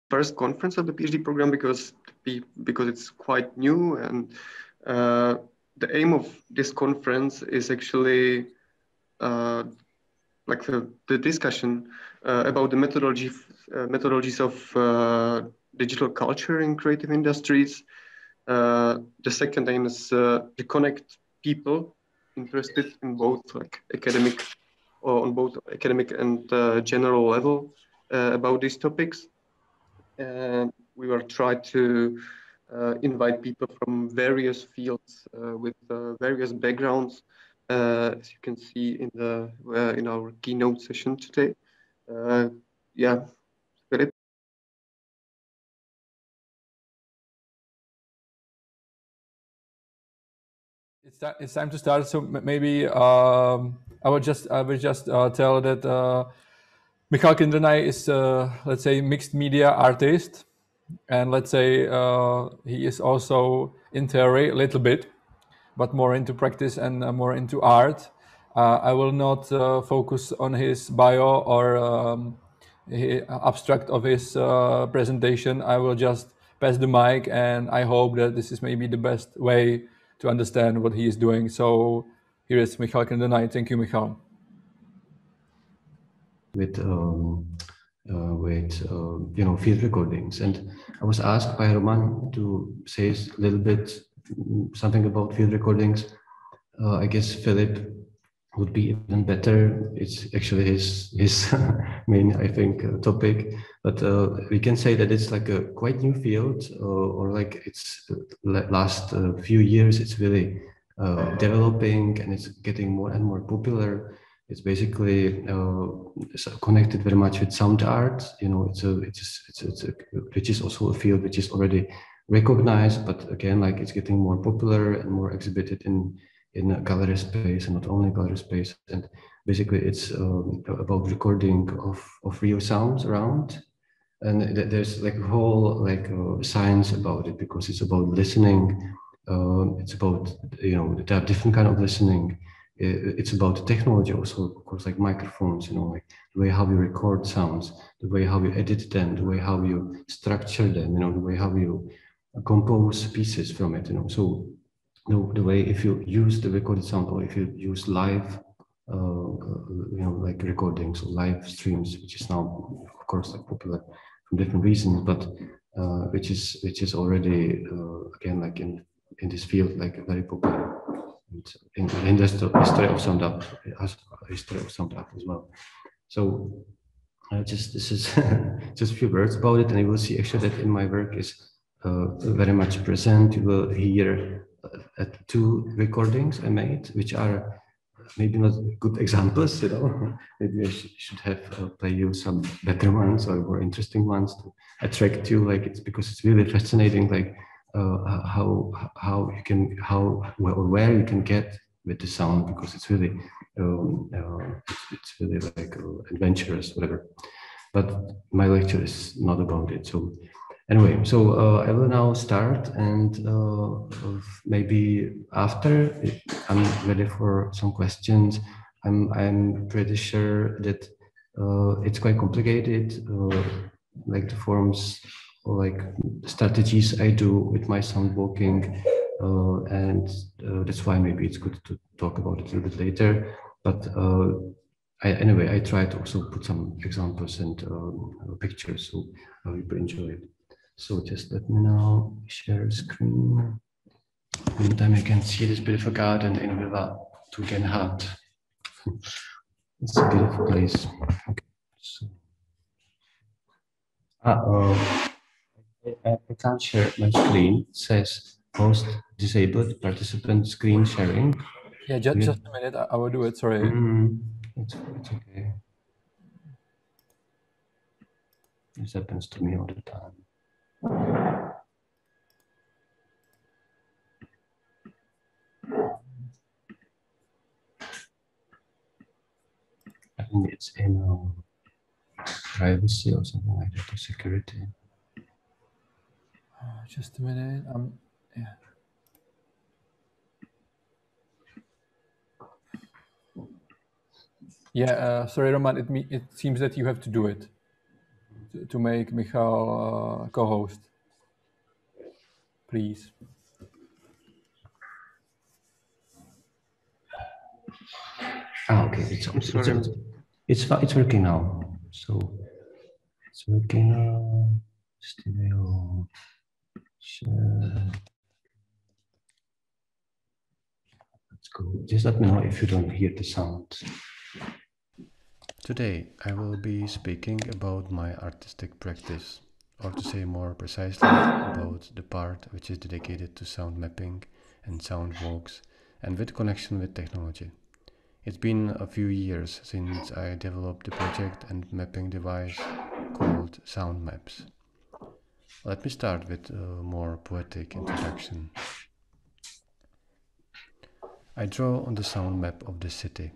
first conference of the PhD program because it's quite new, and the aim of this conference is actually like the discussion about the methodologies of digital culture in creative industries. The second aim is to connect people interested in both on both academic and general level about these topics. We will try to invite people from various fields with various backgrounds, as you can see in our keynote session today. Yeah, Philip. It's time to start. So maybe I would just tell that Michal Kindemay is let's say mixed media artist, and let's say he is also in theory a little bit, but more into practice and more into art. I will not focus on his bio or abstract of his presentation. I will just pass the mic, and I hope that this is maybe the best way to understand what he is doing. So here is Michal Kindemay. Thank you, Michal. With field recordings, and I was asked by Roman to say a little bit something about field recordings. I guess Philip would be even better. It's actually his main, I think, topic. But we can say that it's like a quite new field, or like it's last few years. It's really developing, and it's getting more and more popular. It's basically connected very much with sound art. Which is also a field which is already recognized, but again, like it's getting more popular and more exhibited in a gallery space, and not only gallery space. And basically it's about recording of real sounds around. And there's like a whole science about it, because it's about listening. It's about, there are different kind of listening. It's about technology also, of course, like microphones, like the way how you record sounds, the way how you edit them, the way how you structure them, the way how you compose pieces from it, So the way if you use the recorded sound, or if you use live, like recordings or live streams, which is now, of course, like popular for different reasons, but which is already again, like in this field, like very popular. And in the history of sound art, history of sound art as well. So this is just a few words about it, and you will see actually that in my work is very much present. You will hear at 2 recordings I made, which are maybe not good examples, Maybe I should have play you some better ones or more interesting ones to attract you. Like it's because it's really fascinating, like how you can where you can get with the sound, because it's really it's really like adventurous, whatever. But my lecture is not about it. So anyway, so I will now start, and maybe after I'm ready for some questions. I'm pretty sure that it's quite complicated, like the forms or like strategies I do with my sound walking, and that's why maybe it's good to talk about it a little bit later. But anyway, I try to also put some examples and pictures, so people enjoy it. So just let me now share screen. Meantime, you can see this beautiful garden in Villa Tugendhat. It's a beautiful place. Okay. So, I can't share my screen. It says host disabled participant screen sharing. Yeah, just a minute. I will do it. Sorry. It's okay. This happens to me all the time. I think it's in privacy or something like that, or security. Just a minute. Yeah. Yeah, sorry, Roman. It seems that you have to do it. to make Michal co-host, please. Okay, it's working now. So it's working now. Stereo. Share. Let's go. Just let me know if you don't hear the sound. Today I will be speaking about my artistic practice, or to say more precisely, about the part which is dedicated to sound mapping and sound walks and with connection with technology. It's been a few years since I developed a project and mapping device called Sound Maps. Let me start with a more poetic introduction. I draw on the sound map of the city,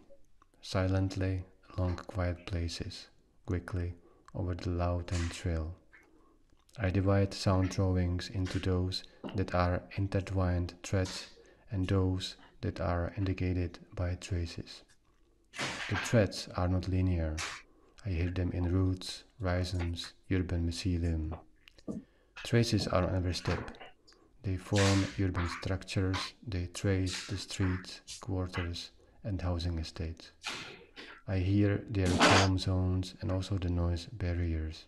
silently along quiet places, quickly over the loud and shrill. I divide sound drawings into those that are intertwined threads and those that are indicated by traces. The threads are not linear. I hear them in roots, rhizomes, urban mycelium. Traces are on every step. They form urban structures, they trace the streets, quarters, and housing estates. I hear their calm zones and also the noise barriers.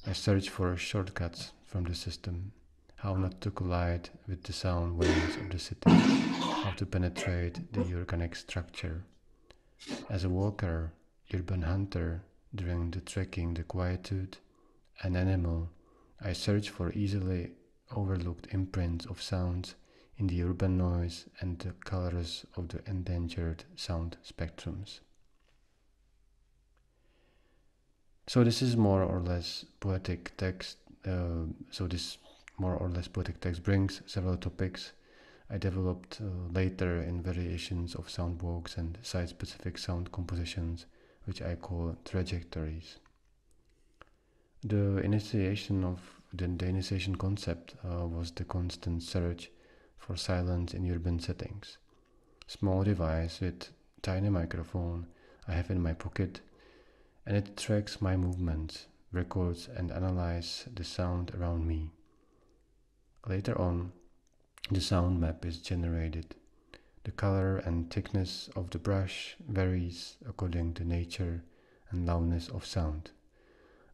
I search for shortcuts from the system, how not to collide with the sound waves of the city, how to penetrate the organic structure. As a walker, urban hunter, during the trekking the quietude, an animal, I search for easily overlooked imprints of sounds in the urban noise and the colors of the endangered sound spectrums. So this is more or less poetic text. This more or less poetic text brings several topics I developed later in variations of sound walks and site-specific sound compositions, which I call trajectories. The initiation concept was the constant search for silence in urban settings. Small device with tiny microphone I have in my pocket, and it tracks my movements, records and analyzes the sound around me. Later on, the sound map is generated. The color and thickness of the brush varies according to nature and loudness of sound.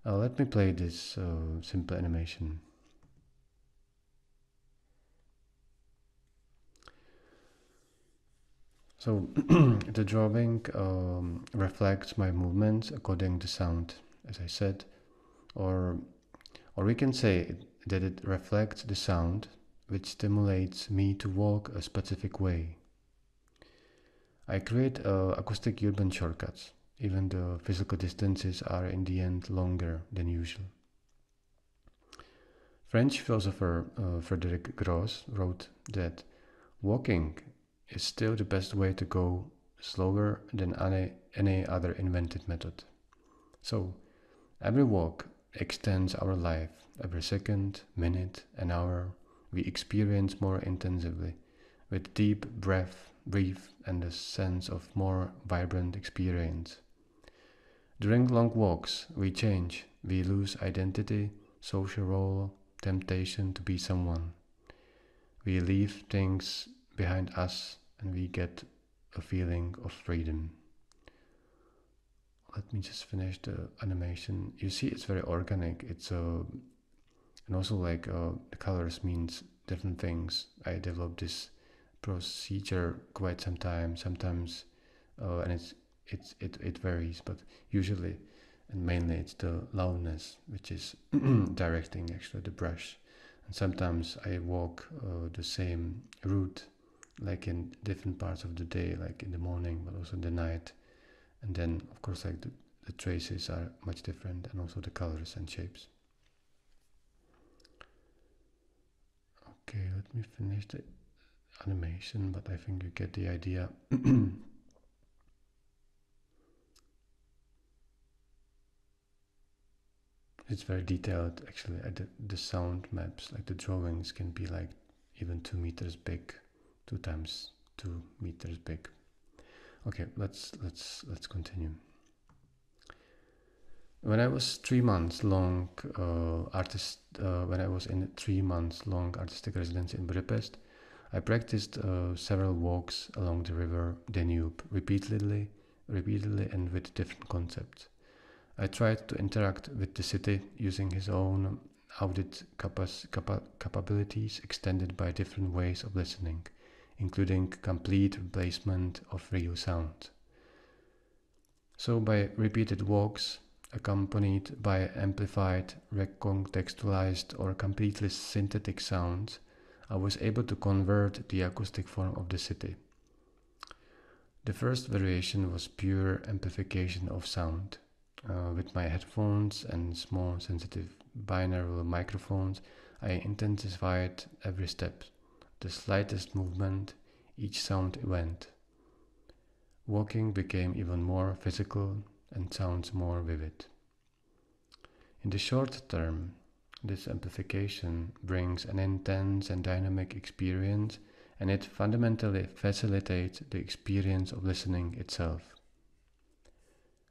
Let me play this simple animation. So the drawing reflects my movements according to sound, as I said, or we can say that it reflects the sound which stimulates me to walk a specific way. I create acoustic urban shortcuts, even the physical distances are in the end longer than usual. French philosopher Frédéric Gros wrote that walking is still the best way to go, slower than any other invented method. So, every walk extends our life. Every second, minute, and hour we experience more intensively, with deep breath, and a sense of more vibrant experience. During long walks, we change, we lose identity, social role, temptation to be someone. We leave things behind us and we get a feeling of freedom. Let me just finish the animation. You see, it's very organic. It's and also like the colors means different things. I developed this procedure quite some time. Sometimes, and it varies, but usually and mainly it's the loudness which is directing actually the brush. And sometimes I walk the same route, like in different parts of the day, like in the morning, but also in the night. And then, of course, like the traces are much different, and also the colors and shapes. Okay, let me finish the animation, but I think you get the idea. It's very detailed, actually. The sound maps, like the drawings, can be like even 2 meters big, 2 times 2 meters big. Okay, let's continue. When I was 3 months long when I was in 3 months long artistic residence in Budapest, I practiced several walks along the river Danube repeatedly and with different concepts. I tried to interact with the city using his own audit capabilities extended by different ways of listening, including complete replacement of real sound. So by repeated walks, accompanied by amplified, recontextualized or completely synthetic sounds, I was able to convert the acoustic form of the city. The first variation was pure amplification of sound. With my headphones and small sensitive binaural microphones, I intensified every step, the slightest movement, each sound event. Walking became even more physical and sounds more vivid. In the short term, this amplification brings an intense and dynamic experience, and it fundamentally facilitates the experience of listening itself.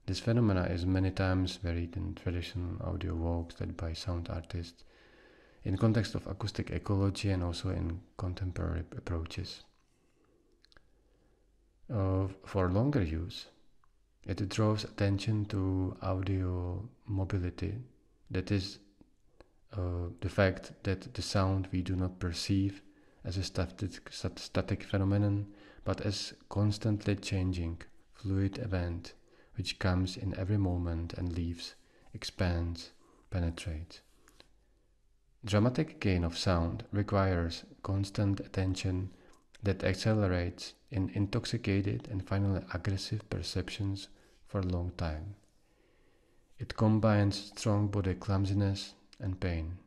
This phenomena is many times varied in traditional audio walks led by sound artists, in context of acoustic ecology and also in contemporary approaches. For longer use, it draws attention to audio mobility, that is, the fact that the sound we do not perceive as a static phenomenon, but as constantly changing, fluid event which comes in every moment and leaves, expands, penetrates. Dramatic gain of sound requires constant attention that accelerates in intoxicated and finally aggressive perceptions for a long time. It combines strong body clumsiness and pain.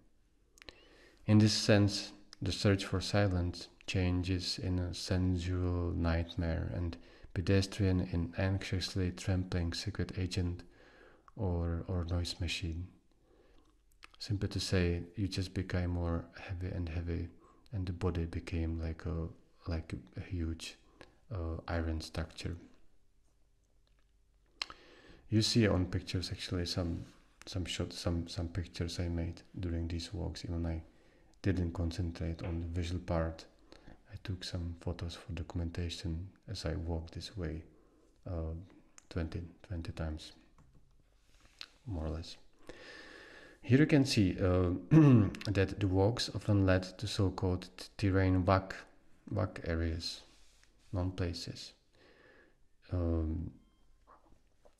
In this sense, the search for silence changes in a sensual nightmare and pedestrian in anxiously trampling secret agent or noise machine. Simply to say, you just became more heavy, and the body became like a huge iron structure. You see on pictures actually some shots, some pictures I made during these walks. Even I didn't concentrate on the visual part. I took some photos for documentation as I walked this way 20 times, more or less. Here you can see that the walks often led to so-called terrain WAC areas, non-places.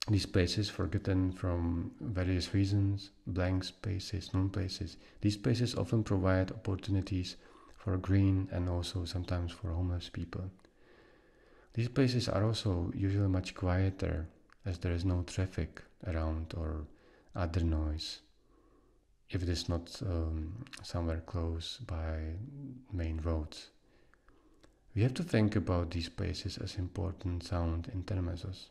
These places forgotten from various reasons, blank spaces, non-places. These places often provide opportunities for green and also sometimes for homeless people. These places are also usually much quieter as there is no traffic around or other noise, if it is not somewhere close by main roads. We have to think about these places as important sound intermezzos,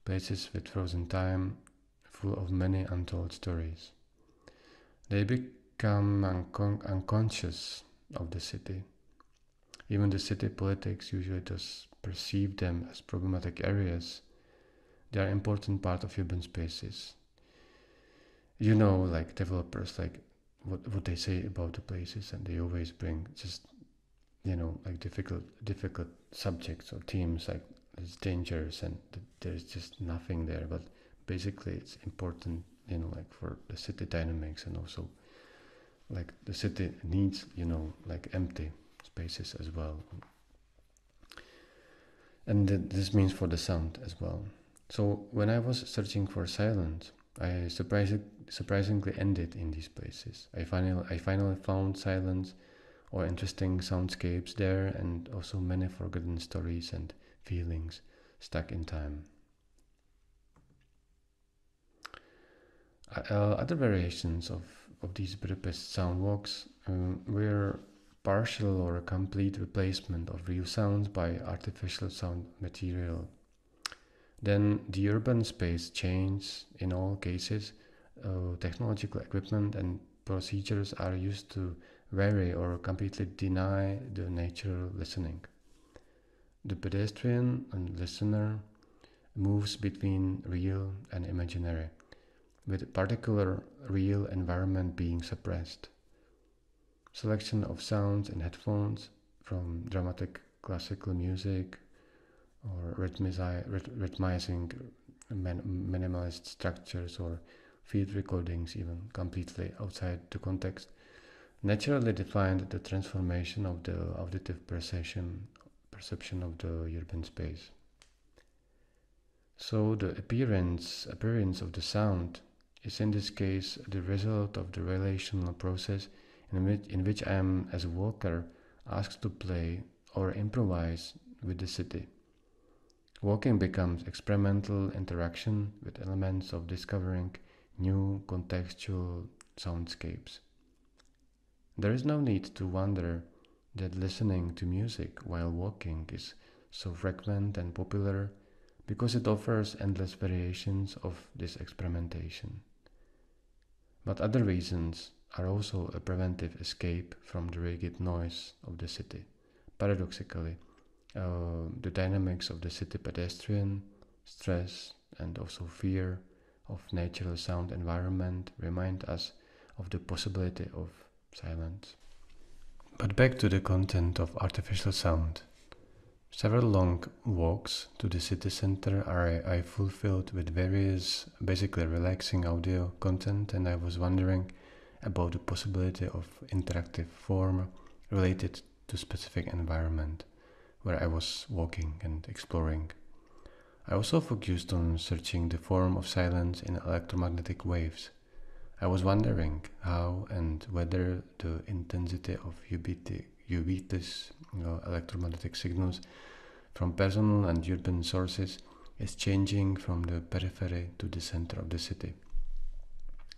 places with frozen time, full of many untold stories. They become unconscious of the city. Even the city politics usually does perceive them as problematic areas. They are an important part of urban spaces. You know, like developers, like what they say about the places, and they always bring just, like difficult subjects or themes, like it's dangerous and there's just nothing there. But basically, it's important, like for the city dynamics, and also like the city needs, like empty spaces as well. And this means for the sound as well. So when I was searching for silence, I surprisingly ended in these places. I finally found silence or interesting soundscapes there, and also many forgotten stories and feelings stuck in time. Other variations of these Budapest sound walks were partial or a complete replacement of real sounds by artificial sound material. Then the urban space changes. In all cases, technological equipment and procedures are used to vary or completely deny the natural listening. The pedestrian and listener moves between real and imaginary, with a particular real environment being suppressed. Selection of sounds in headphones from dramatic classical music or rhythmizing minimalist structures or field recordings even completely outside the context naturally defined the transformation of the auditive perception of the urban space. So the appearance of the sound is in this case the result of the relational process in which I am as a walker asked to play or improvise with the city. Walking becomes experimental interaction with elements of discovering new contextual soundscapes. There is no need to wonder that listening to music while walking is so frequent and popular because it offers endless variations of this experimentation. But other reasons are also a preventive escape from the rigid noise of the city. Paradoxically, the dynamics of the city pedestrian, stress, and also fear of natural sound environment remind us of the possibility of silence. But back to the content of artificial sound. Several long walks to the city center I fulfilled with various basically relaxing audio content, and I was wondering about the possibility of interactive form related to specific environment where I was walking and exploring. I also focused on searching the form of silence in electromagnetic waves. I was wondering how and whether the intensity of ubiquitous electromagnetic signals from personal and urban sources is changing from the periphery to the center of the city.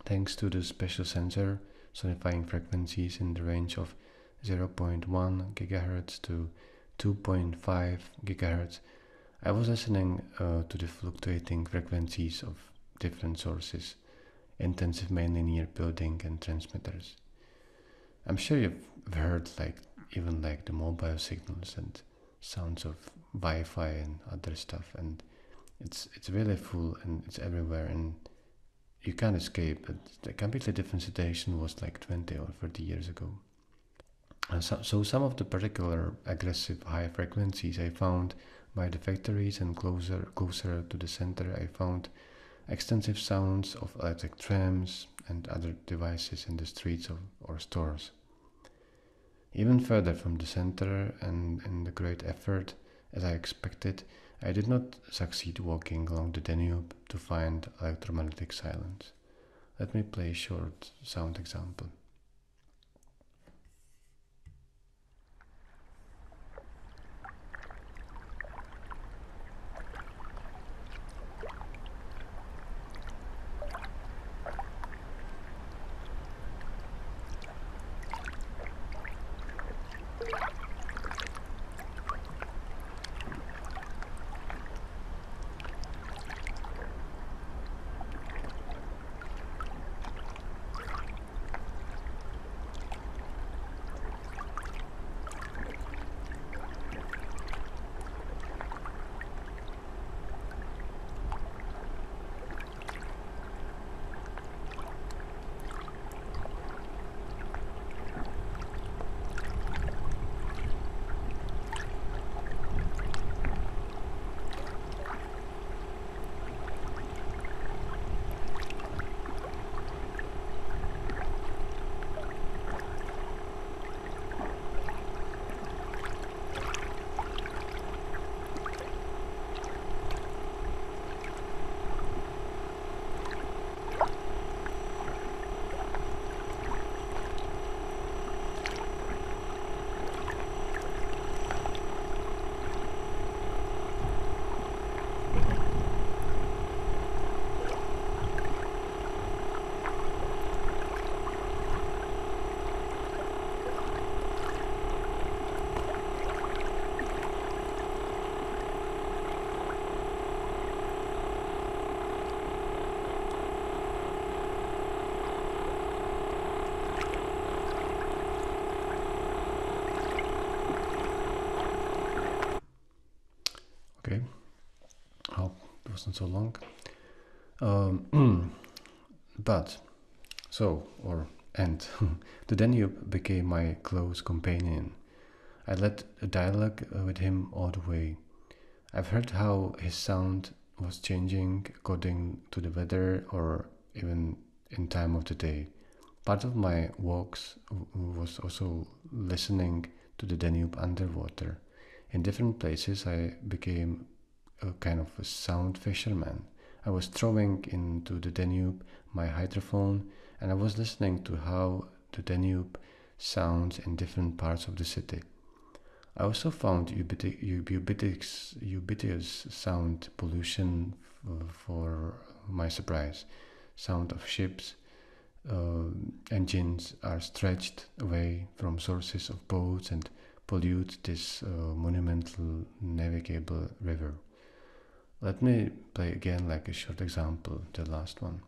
Thanks to the special sensor sonifying frequencies in the range of 0.1 GHz to 2.5 GHz, I was listening to the fluctuating frequencies of different sources, intensive mainly near building and transmitters. I'm sure you've heard even the mobile signals and sounds of Wi-Fi and other stuff, and it's really full and it's everywhere and you can't escape. But a completely different situation was 20 or 30 years ago. So some of the particular aggressive high frequencies I found by the factories, and closer to the center I found extensive sounds of electric trams and other devices in the streets or stores. Even further from the center and in the great effort as I expected, I did not succeed walking along the Danube to find electromagnetic silence. Let me play a short sound example. Okay, hope it wasn't so long. But, and the Danube became my close companion. I led a dialogue with him all the way. I've heard how his sound was changing according to the weather or even in time of the day. Part of my walks was also listening to the Danube underwater. In different places, I became a kind of a sound fisherman. I was throwing into the Danube my hydrophone, and I was listening to how the Danube sounds in different parts of the city. I also found ubiquitous sound pollution for my surprise. Sound of ships, engines are stretched away from sources of boats and pollute this monumental navigable river. Let me play again like a short example, the last one.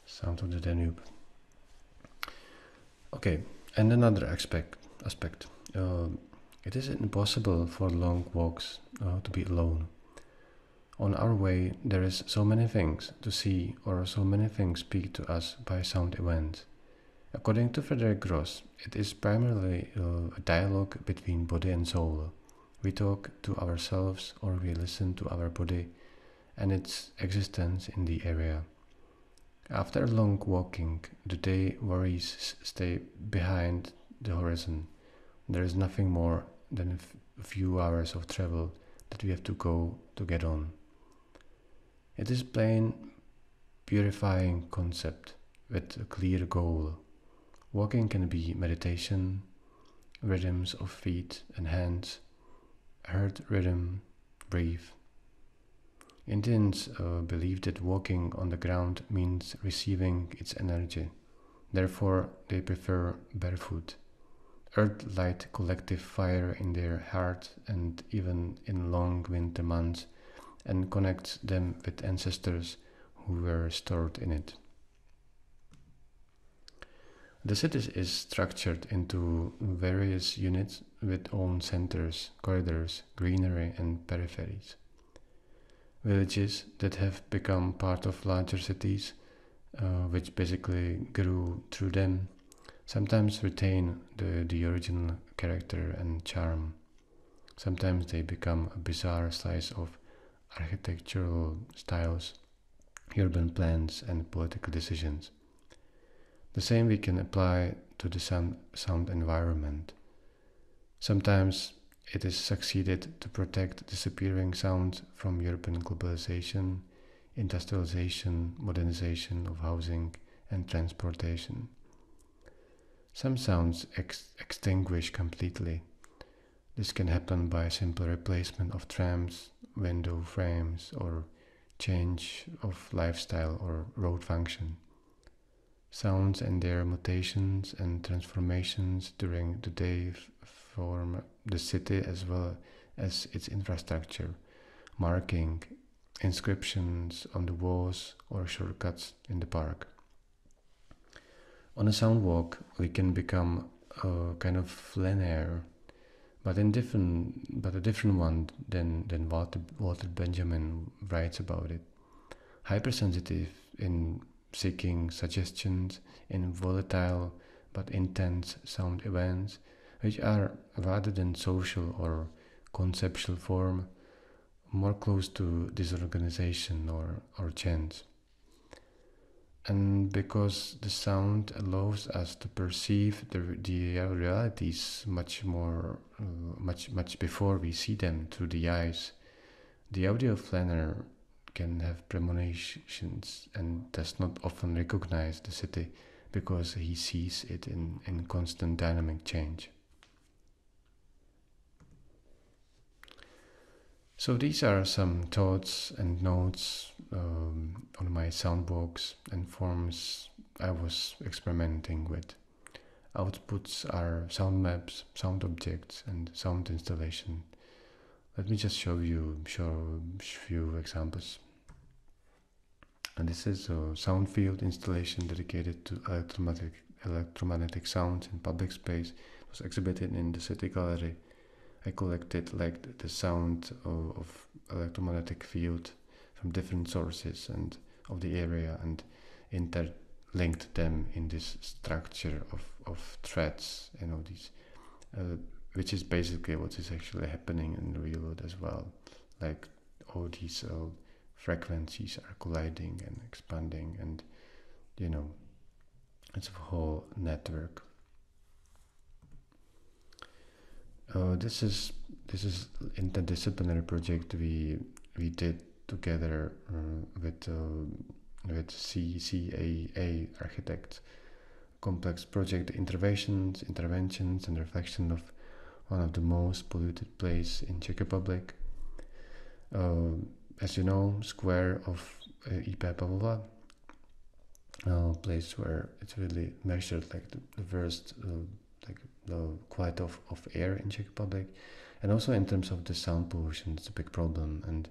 Sound of the Danube. Okay, and another aspect. It is impossible for long walks to be alone. On our way, there is so many things to see, or so many things speak to us by sound events. According to Frederick Gross, it is primarily a dialogue between body and soul. We talk to ourselves, or we listen to our body and its existence in the area. After long walking, the day worries stay behind the horizon. There is nothing more than a few hours of travel that we have to go to get on. It is plain, purifying concept with a clear goal. Walking can be meditation, rhythms of feet and hands, heart rhythm, breathe. Indians believe that walking on the ground means receiving its energy. Therefore, they prefer barefoot. Earth light collective fire in their heart and even in long winter months and connects them with ancestors who were stored in it. The city is structured into various units with own centers, corridors, greenery and peripheries. Villages that have become part of larger cities, which basically grew through them, sometimes retain the original character and charm. Sometimes they become a bizarre slice of architectural styles, urban plans, and political decisions. The same we can apply to the sound environment. Sometimes it is succeeded to protect disappearing sound from European globalization, industrialization, modernization of housing and transportation. Some sounds extinguish completely. This can happen by simple replacement of trams, window frames, or change of lifestyle or road function. Sounds and their mutations and transformations during the day form the city as well as its infrastructure, marking inscriptions on the walls or shortcuts in the park. On a sound walk, we can become a kind of flaneur, but a different one than Walter Benjamin writes about it. Hypersensitive in seeking suggestions in volatile but intense sound events, which are, rather than social or conceptual form, more close to disorganization or chance. And because the sound allows us to perceive the realities much before we see them through the eyes, the audio flaneur can have premonitions and does not often recognize the city because he sees it in constant dynamic change. So these are some thoughts and notes on my soundbox and forms I was experimenting with. Outputs are sound maps, sound objects, and sound installation. Let me just show a few examples. And this is a sound field installation dedicated to electromagnetic sounds in public space. It was exhibited in the City Gallery. I collected like the sound of electromagnetic field from different sources and of the area and interlinked them in this structure of threads, these, which is basically what is actually happening in the real world as well. Like all these frequencies are colliding and expanding, and it's a whole network. This is interdisciplinary project we did together with CCAA architects. Complex project interventions and reflection of one of the most polluted places in Czech Republic. As you know, square of IP Pavlova, place where it's really measured like the worst the quality of air in Czech Republic, and also in terms of the sound pollution, it's a big problem, and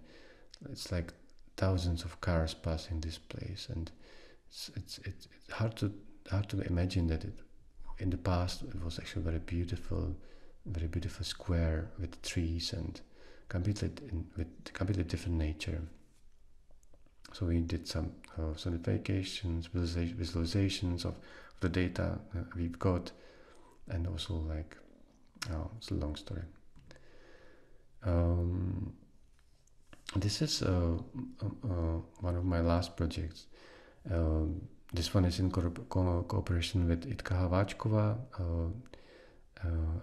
it's like thousands of cars passing this place, and it's hard to imagine that in the past it was actually very beautiful square with trees and completely different nature. So we did some sonifications, visualizations of the data we've got. And also it's a long story. This is one of my last projects. This one is in cooperation with Jitka Hlaváčková,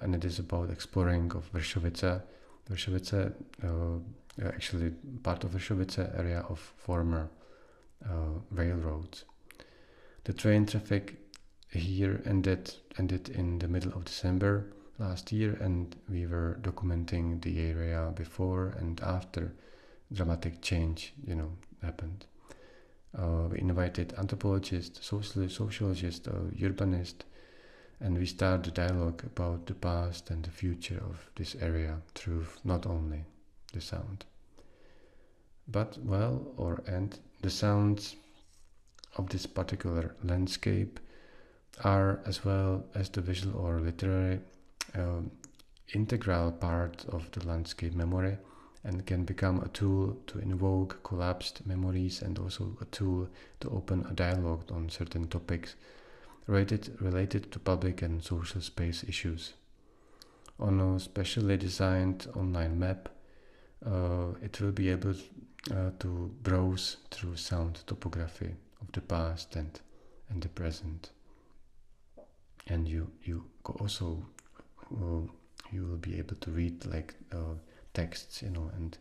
and it is about exploring of Vršovice. Vršovice, actually part of Vršovice area of former railroads. The train traffic here ended in the middle of December last year, and we were documenting the area before and after dramatic change happened. We invited anthropologists, sociologists, urbanists, and we started a dialogue about the past and the future of this area through not only the sound, but the sounds of this particular landscape are, as well as the visual or literary, integral part of the landscape memory, and can become a tool to invoke collapsed memories, and also a tool to open a dialogue on certain topics related to public and social space issues. On a specially designed online map, it will be able to browse through sound topography of the past and the present. And you also you will be able to read texts, and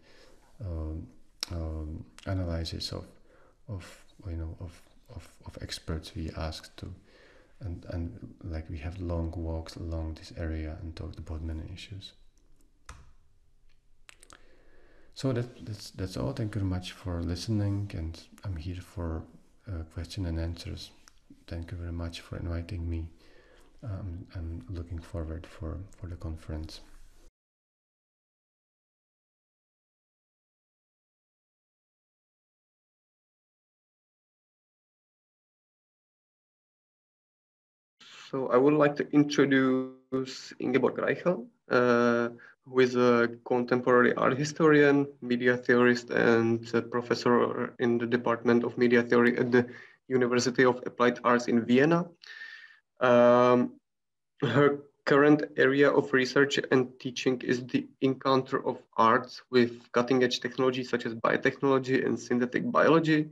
analysis of experts we asked to, and we have long walks along this area and talked about many issues. So that's all. Thank you very much for listening, and I'm here for question and answers thank you very much for inviting me. I'm looking forward for the conference. So I would like to introduce Ingeborg Reichle, who is a contemporary art historian, media theorist, and a professor in the Department of Media Theory at the University of Applied Arts in Vienna. Her current area of research and teaching is the encounter of arts with cutting-edge technologies such as biotechnology and synthetic biology,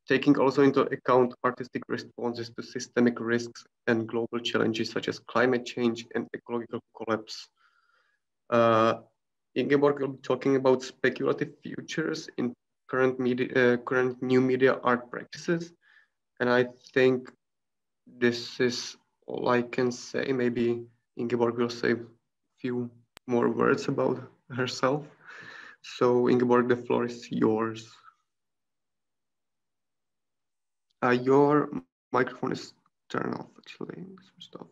taking also into account artistic responses to systemic risks and global challenges such as climate change and ecological collapse. Ingeborg will be talking about speculative futures in current new media art practices. And I think this is all I can say. Maybe Ingeborg will say a few more words about herself. So Ingeborg, the floor is yours. Your microphone is turned off, actually. Some stuff.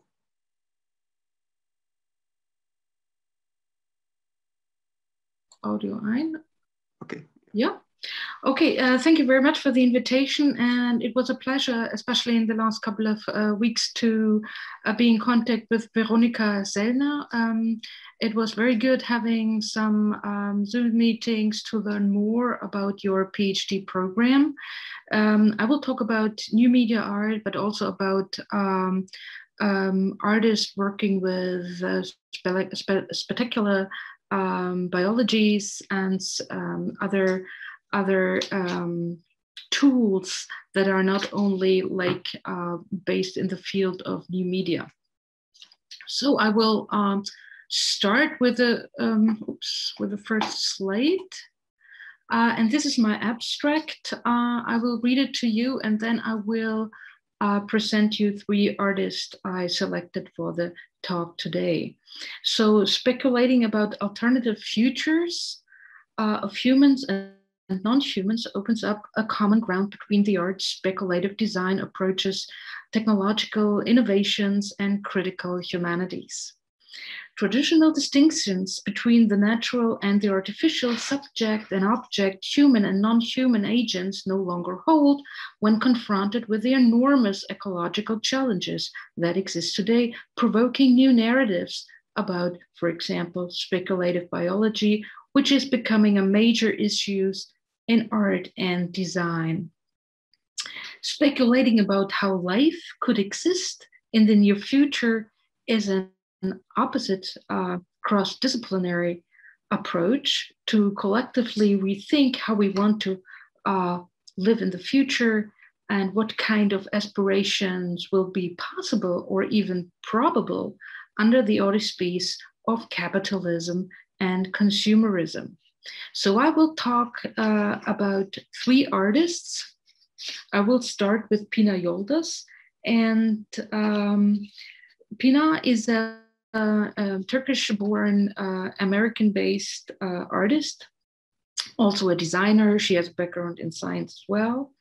Audio ein. Okay. Yeah. Okay, thank you very much for the invitation. And it was a pleasure, especially in the last couple of weeks, to be in contact with Veronika Sellner. It was very good having some Zoom meetings to learn more about your PhD program. I will talk about new media art, but also about artists working with spectacular biologies and other tools that are not only like based in the field of new media. So I will start with the first slide. And this is my abstract. I will read it to you, and then I will present you 3 artists I selected for the talk today. So speculating about alternative futures of humans and non-humans opens up a common ground between the arts, speculative design approaches, technological innovations, and critical humanities. Traditional distinctions between the natural and the artificial, subject and object, human and non-human agents no longer hold when confronted with the enormous ecological challenges that exist today, provoking new narratives about, for example, speculative biology, which is becoming a major issue in art and design. Speculating about how life could exist in the near future is an opposite cross-disciplinary approach to collectively rethink how we want to live in the future and what kind of aspirations will be possible or even probable under the auspice of capitalism and consumerism. So I will talk about 3 artists. I will start with Pina Yoldas, and Pina is a Turkish-born, American-based artist, also a designer. She has a background in science as well.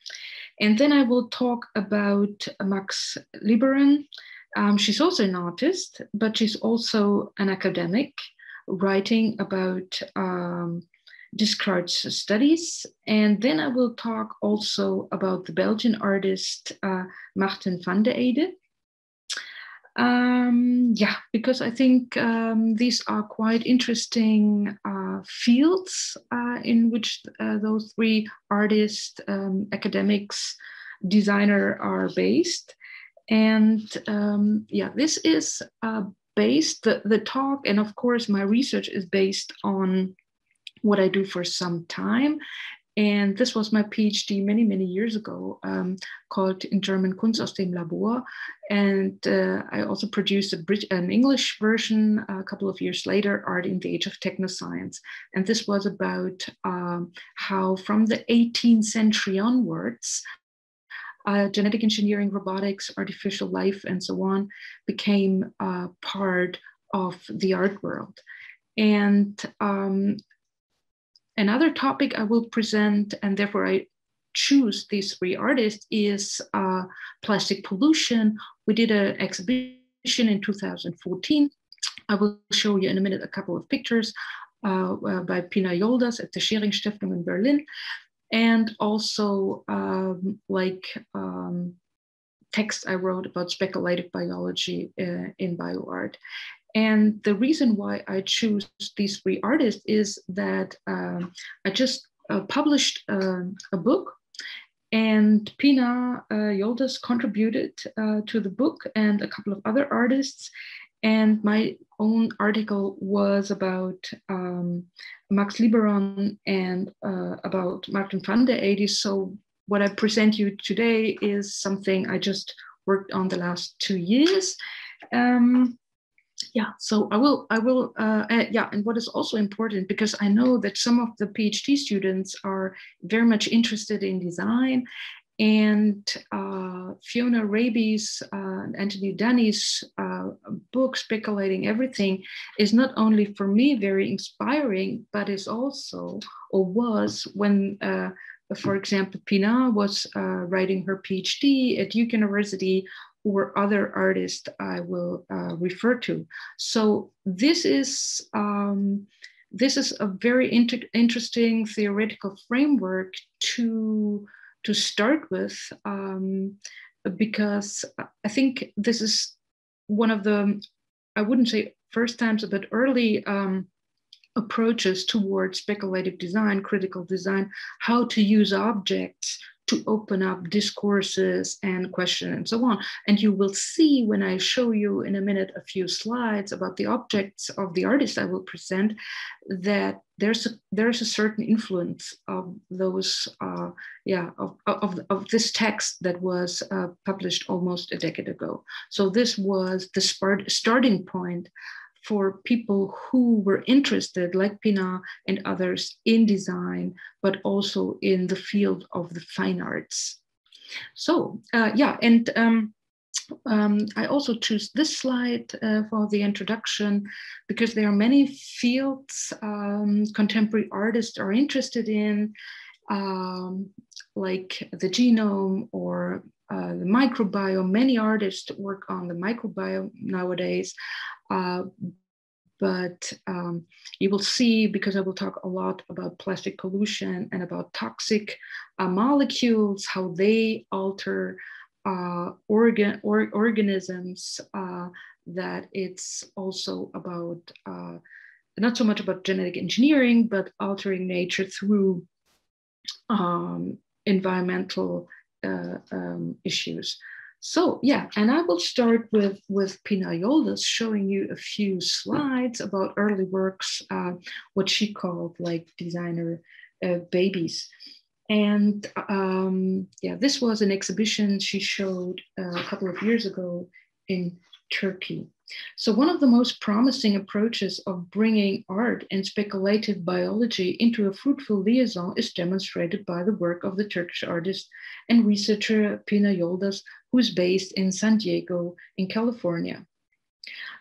And then I will talk about Max Liberan. She's also an artist, but she's also an academic, writing about discards studies. And then I will talk also about the Belgian artist Martin van de Ede. Because I think these are quite interesting fields in which those 3 artists, academics, designer are based. And this is based, the talk, and of course my research is based on what I do for some time. And this was my PhD many, many years ago, called in German Kunst aus dem Labor. And I also produced an English version a couple of years later, Art in the Age of Technoscience. And this was about how from the 18th century onwards, genetic engineering, robotics, artificial life, and so on became part of the art world. And another topic I will present, and therefore I choose these 3 artists is plastic pollution. We did an exhibition in 2014. I will show you in a minute a couple of pictures by Pina Yoldas at the Schering Stiftung in Berlin, and also text I wrote about speculative biology in bioart. And the reason why I choose these 3 artists is that I just published a book, and Pina Yoldas contributed to the book, and a couple of other artists. And my own article was about Max Liberon and about Martin van der Ede. So what I present you today is something I just worked on the last 2 years. So I will, and what is also important, because I know that some of the PhD students are very much interested in design, and Fiona Raby's and Anthony Dunny's book, Speculating Everything, is not only for me very inspiring, but is also, or was, when, for example, Pina was writing her PhD at Duke University, or other artists I will refer to. So this is a very interesting theoretical framework to start with, because I think this is one of the, I wouldn't say first times, but early approaches towards speculative design, critical design, how to use objects to open up discourses and question and so on. And you will see when I show you in a minute a few slides about the objects of the artists I will present, that there's a certain influence of those, of this text that was published almost a decade ago. So this was the starting point for people who were interested, like Pina and others, in design, but also in the field of the fine arts. So, I also choose this slide for the introduction, because there are many fields contemporary artists are interested in, like the genome or the microbiome. Many artists work on the microbiome nowadays. But you will see, because I will talk a lot about plastic pollution and about toxic molecules, how they alter organisms, that it's also about, not so much about genetic engineering, but altering nature through environmental issues. So and I will start with Pina Yoldas, showing you a few slides about early works, what she called like designer babies. And this was an exhibition she showed a couple of years ago in Turkey. So one of the most promising approaches of bringing art and speculative biology into a fruitful liaison is demonstrated by the work of the Turkish artist and researcher Pina Yoldas, who is based in San Diego in California.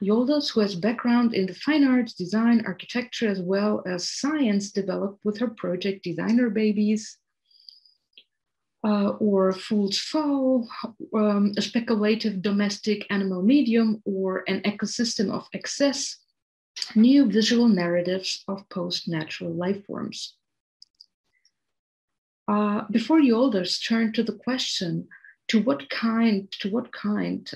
Yoldas, who has background in the fine arts, design, architecture, as well as science, developed with her project Designer Babies, or Fool's Fall, a speculative domestic animal medium, or an ecosystem of excess, new visual narratives of post-natural life forms. Before Yoldas turned to the question, to what kind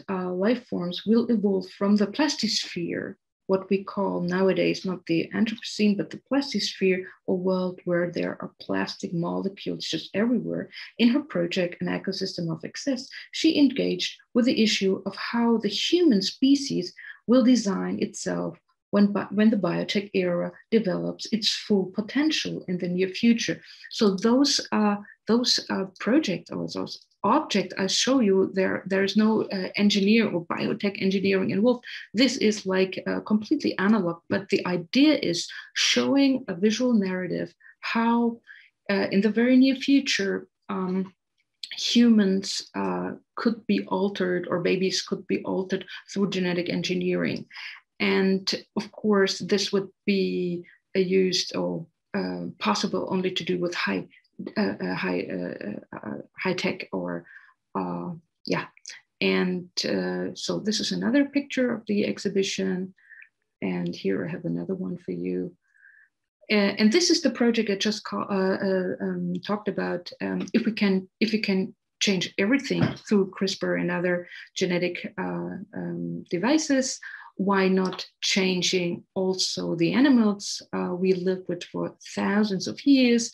life forms will evolve from the plastisphere, what we call nowadays not the Anthropocene, but the plastisphere, a world where there are plastic molecules just everywhere. In her project, An Ecosystem of Excess, she engaged with the issue of how the human species will design itself when the biotech era develops its full potential in the near future. So those projects, or those object I show you, there's no engineer or biotech engineering involved. This is like completely analog, but the idea is showing a visual narrative how in the very near future humans could be altered, or babies could be altered through genetic engineering. And of course, this would be used or possible only to do with high high tech, or yeah. And so this is another picture of the exhibition, and here I have another one for you. And this is the project I just talked about. If we can change everything through CRISPR and other genetic devices, why not changing also the animals we lived with for thousands of years?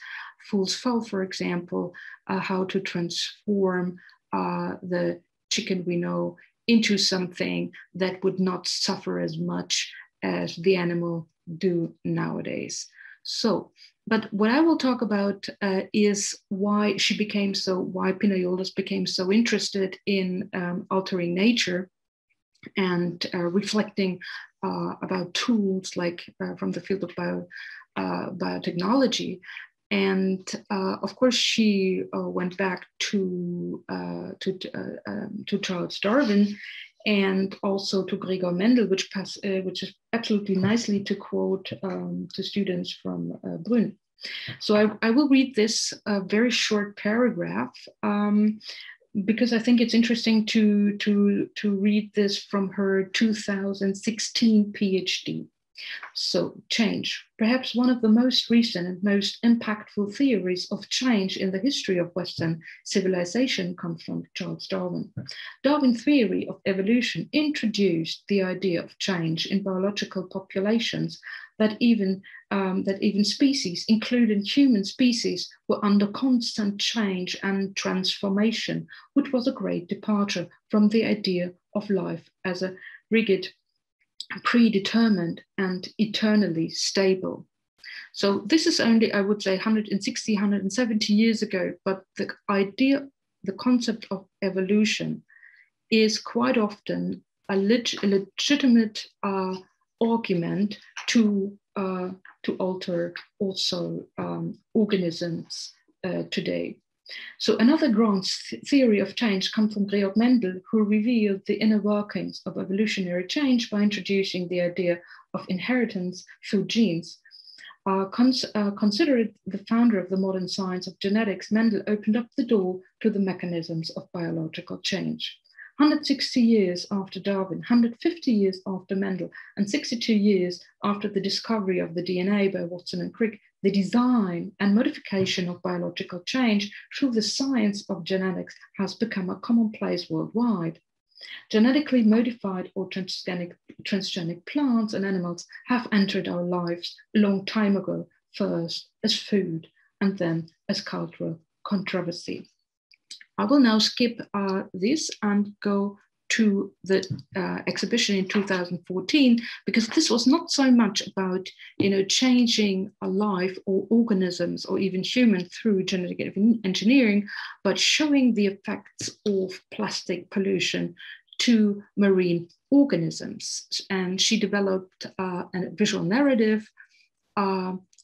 Fool's Fall, for example, how to transform the chicken we know into something that would not suffer as much as the animal do nowadays. So, but what I will talk about is why Pinayoldas became so interested in altering nature and reflecting about tools like from the field of biotechnology. And of course, she went back to Charles Darwin, and also to Gregor Mendel, which is absolutely nicely to quote to students from Brünn. So I will read this very short paragraph because I think it's interesting to read this from her 2016 PhD. So change, perhaps one of the most recent and most impactful theories of change in the history of Western civilization comes from Charles Darwin. Darwin's theory of evolution introduced the idea of change in biological populations, that even species, including human species, were under constant change and transformation, which was a great departure from the idea of life as a rigid, predetermined and eternally stable. So this is only, I would say, 160, 170 years ago, but the idea, the concept of evolution is quite often a legitimate argument to alter also organisms today. So another grand theory of change comes from Georg Mendel, who revealed the inner workings of evolutionary change by introducing the idea of inheritance through genes. Considered the founder of the modern science of genetics, Mendel opened up the door to the mechanisms of biological change. 160 years after Darwin, 150 years after Mendel, and 62 years after the discovery of the DNA by Watson and Crick, the design and modification of biological change through the science of genetics has become a commonplace worldwide. Genetically modified or transgenic plants and animals have entered our lives a long time ago, first as food and then as cultural controversy. I will now skip this and go to the exhibition in 2014, because this was not so much about changing a life or organisms or even humans through genetic engineering, but showing the effects of plastic pollution to marine organisms. And she developed a visual narrative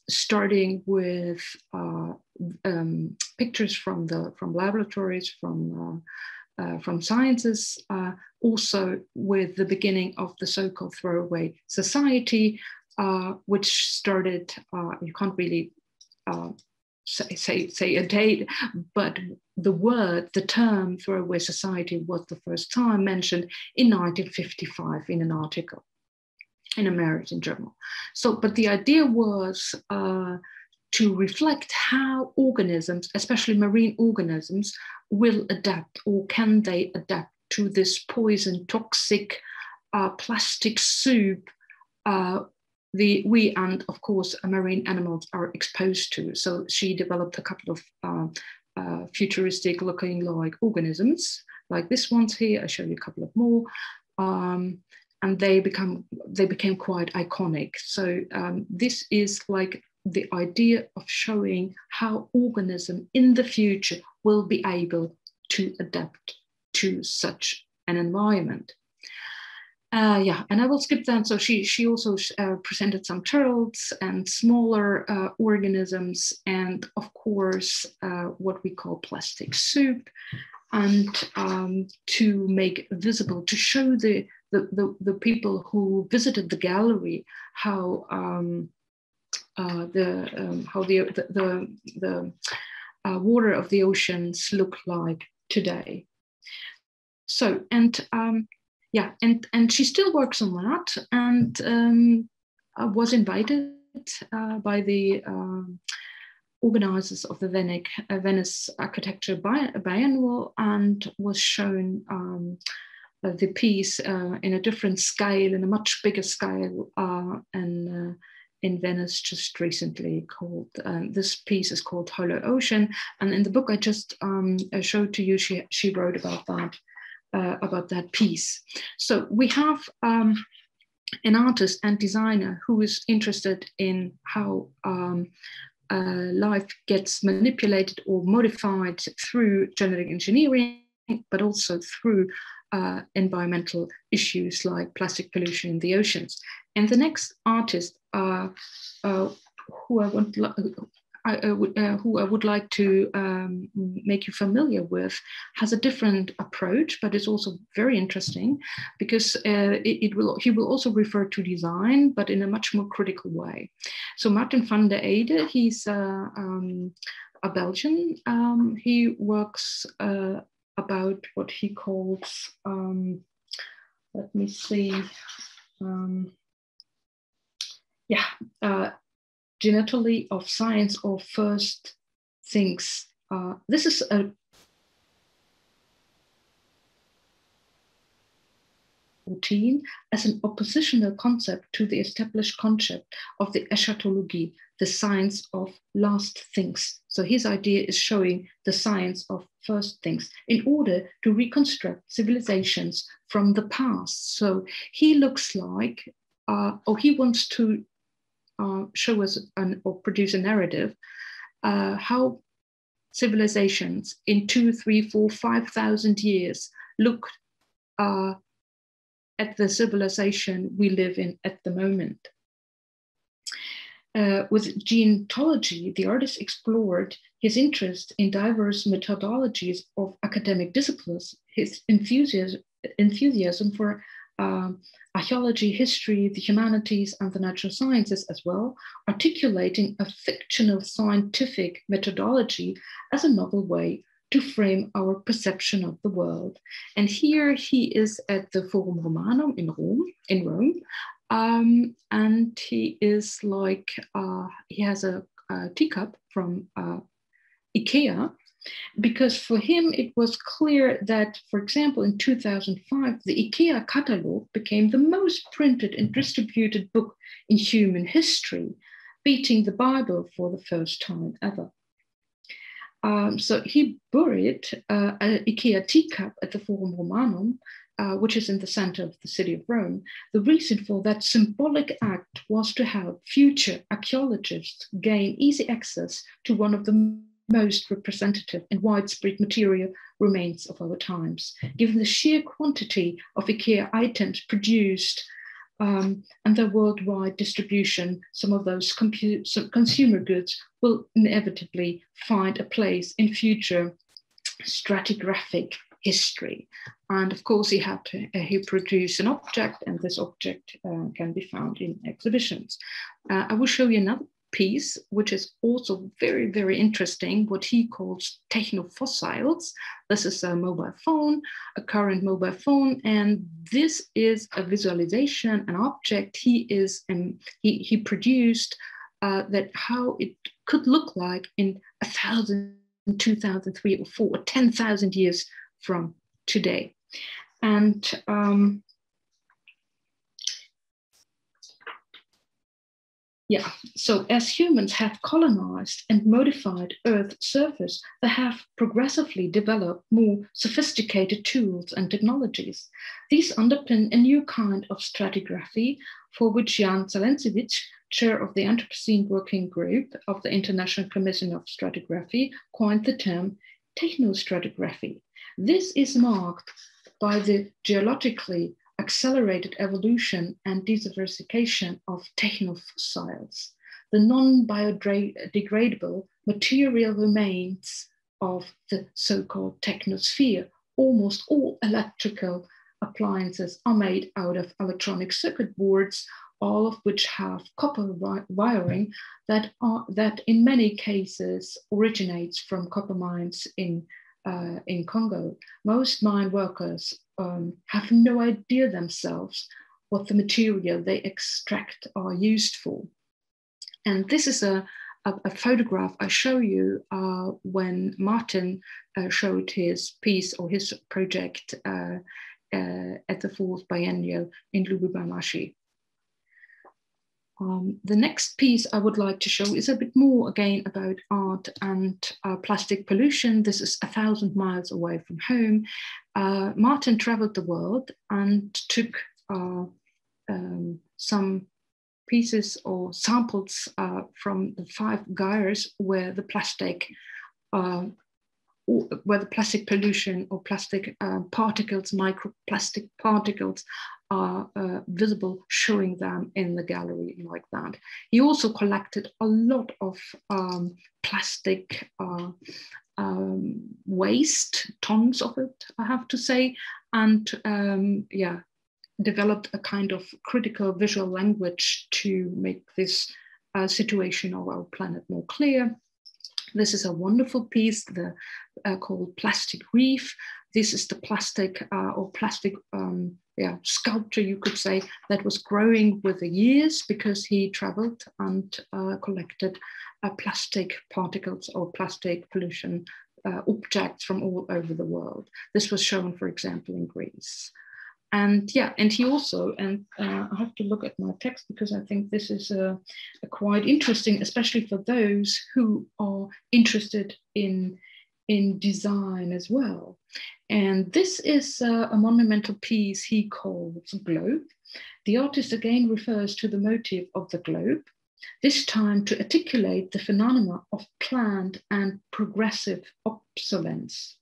starting with pictures from laboratories, from sciences, also with the beginning of the so-called throwaway society, which started, you can't really say a date, but the term throwaway society was the first time mentioned in 1955 in an article in a American journal. So, but the idea was to reflect how organisms, especially marine organisms, will adapt, or can they adapt to this poison, toxic plastic soup we and of course marine animals are exposed to. So she developed a couple of futuristic looking like organisms, like this one's here. I show you a couple of more. And they became quite iconic. So this is like the idea of showing how organism in the future will be able to adapt to such an environment. And I will skip that. So she also presented some turtles and smaller organisms, and of course what we call plastic soup, and to make visible, to show the people who visited the gallery how the water of the oceans look like today. So, and she still works on that, and was invited by the organizers of the Venice Architecture Biennial, and was shown the piece in a different scale, in a much bigger scale, and in Venice just recently, called, this piece is called Hollow Ocean. And in the book I just showed to you, she wrote about that piece. So we have an artist and designer who is interested in how life gets manipulated or modified through genetic engineering, but also through environmental issues like plastic pollution in the oceans. And the next artist who I would like to make you familiar with has a different approach, but it's also very interesting because he will also refer to design, but in a much more critical way. So Martin van der Ede, he's a Belgian. He works about what he calls, let me see, genitally of science or first things. This is a routine as an oppositional concept to the established concept of the eschatology, the science of last things. So his idea is showing the science of first things in order to reconstruct civilizations from the past. So he looks like, or he wants to show us or produce a narrative how civilizations in 2, 3, 4, 5,000 years look at the civilization we live in at the moment. With geontology, the artist explored his interest in diverse methodologies of academic disciplines, his enthusiasm for archaeology, history, the humanities, and the natural sciences as well, articulating a fictional scientific methodology as a novel way to frame our perception of the world. And here he is at the Forum Romanum in Rome, and he is like, he has a teacup from IKEA, because for him it was clear that, for example, in 2005, the IKEA catalog became the most printed and distributed book in human history, beating the Bible for the first time ever. So he buried an IKEA teacup at the Forum Romanum, which is in the center of the city of Rome. The reason for that symbolic act was to help future archaeologists gain easy access to one of the most representative and widespread material remains of our times. Given the sheer quantity of IKEA items produced and their worldwide distribution, some of those consumer goods will inevitably find a place in future stratigraphic history. And of course, he produced an object, and this object can be found in exhibitions. I will show you another piece, which is also very, very interesting, what he calls technofossils. This is a mobile phone, a current mobile phone, and this is a visualization, an object he produced that how it could look like in 1,000, 2,000, 3 or 4 or 10,000 years from today. And so as humans have colonized and modified Earth's surface, they have progressively developed more sophisticated tools and technologies. These underpin a new kind of stratigraphy, for which Jan Zelensevich, chair of the Anthropocene Working Group of the International Commission of Stratigraphy, coined the term technostratigraphy. This is marked by the geologically accelerated evolution and diversification of technofossils, the non-biodegradable material remains of the so-called technosphere. Almost all electrical appliances are made out of electronic circuit boards all of which have copper wiring that in many cases originates from copper mines in Congo. Most mine workers have no idea themselves what the material they extract are used for. And this is a photograph I show you when Martin showed his piece or his project at the fourth biennial in Lubumbashi. The next piece I would like to show is a bit more again about art and plastic pollution. This is 1,000 miles away from home. Martin traveled the world and took some pieces or samples from the 5 gyres where the plastic pollution or plastic particles, microplastic particles are visible, showing them in the gallery like that. He also collected a lot of plastic waste, tons of it, I have to say, and developed a kind of critical visual language to make this situation of our planet more clear. This is a wonderful piece called Plastic Reef. This is the plastic sculpture, you could say, that was growing with the years because he traveled and collected plastic particles or plastic pollution objects from all over the world. This was shown, for example, in Greece. And he also, and I have to look at my text because I think this is quite interesting, especially for those who are interested in design as well. And this is a monumental piece he calls Globe. The artist again refers to the motif of the globe, this time to articulate the phenomena of planned and progressive obsolescence.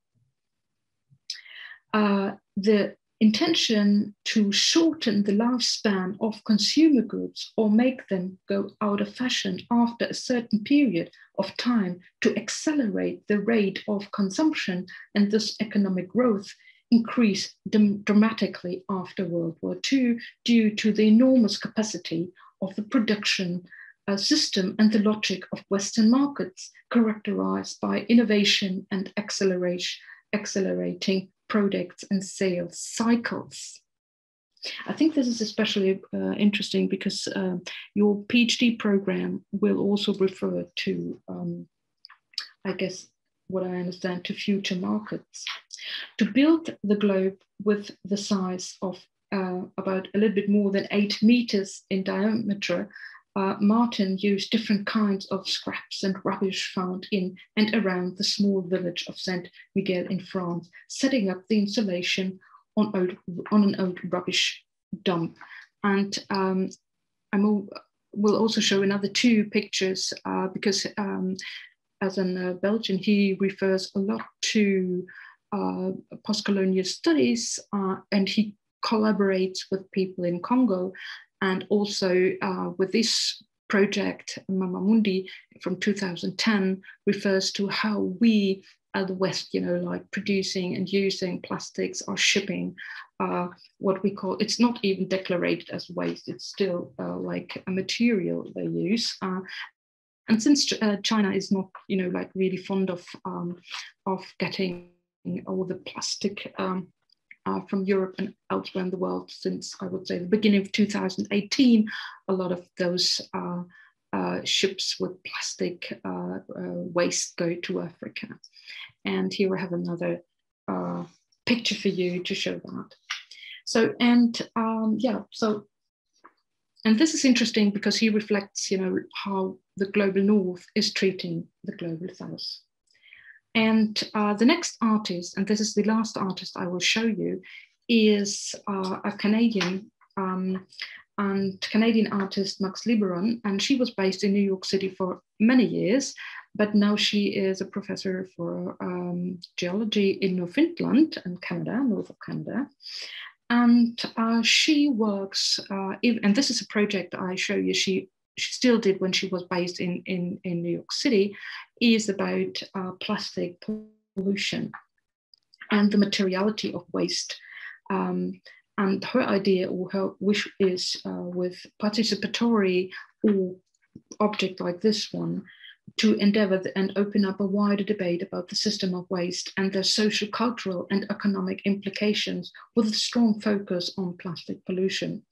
The intention to shorten the lifespan of consumer goods or make them go out of fashion after a certain period of time to accelerate the rate of consumption and thus economic growth increased dramatically after World War II due to the enormous capacity of the production system and the logic of Western markets characterized by innovation and accelerating products and sales cycles. I think this is especially interesting because your PhD program will also refer to, I guess, what I understand, to future markets. To build the globe with the size of about a little bit more than 8 meters in diameter, Martin used different kinds of scraps and rubbish found in and around the small village of Saint Miguel in France, setting up the installation on an old rubbish dump. And we'll also show another 2 pictures because as a Belgian, he refers a lot to post-colonial studies and he collaborates with people in Congo. And also with this project, Mama Mundi from 2010 refers to how we at the West, like producing and using plastics or shipping what we call, it's not even declared as waste, it's still like a material they use. And since China is not, like really fond of getting all the plastic from Europe and elsewhere in the world since, I would say, the beginning of 2018, a lot of those ships with plastic waste go to Africa. And here I have another picture for you to show that. So, and this is interesting because he reflects, how the global North is treating the global South. And the next artist, and this is the last artist I will show you, is a Canadian Canadian artist, Max Liberon, and she was based in New York City for many years, but now she is a professor for geology in Newfoundland and Canada, north of Canada. And she works, and this is a project I show you, she still did when she was based in New York City, is about plastic pollution and the materiality of waste. And her idea or her wish is with participatory or object like this one, to endeavor and open up a wider debate about the system of waste and their social, cultural, and economic implications with a strong focus on plastic pollution.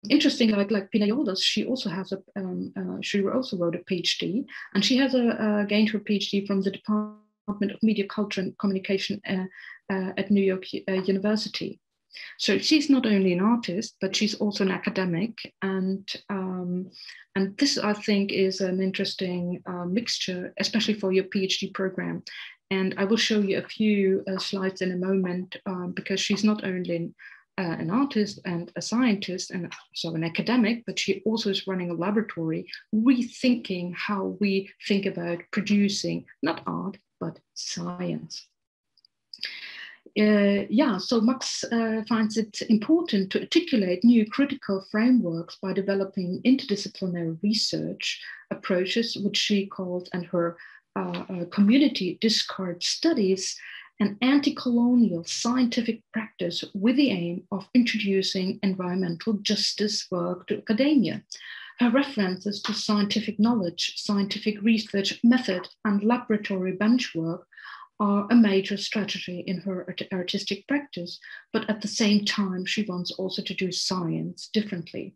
Interesting, like Pina Yildiz, she also has she also wrote a PhD, and she has gained her PhD from the Department of Media, Culture, and Communication at New York University. So she's not only an artist, but she's also an academic, and this, I think, is an interesting mixture, especially for your PhD program. And I will show you a few slides in a moment, because she's not only an artist and a scientist and so an academic, but she also is running a laboratory, rethinking how we think about producing not art, but science. So Max finds it important to articulate new critical frameworks by developing interdisciplinary research approaches, which she called, and her community discard studies, an anti-colonial scientific practice with the aim of introducing environmental justice work to academia. Her references to scientific knowledge, scientific research method, and laboratory bench work are a major strategy in her artistic practice, but at the same time, she wants also to do science differently.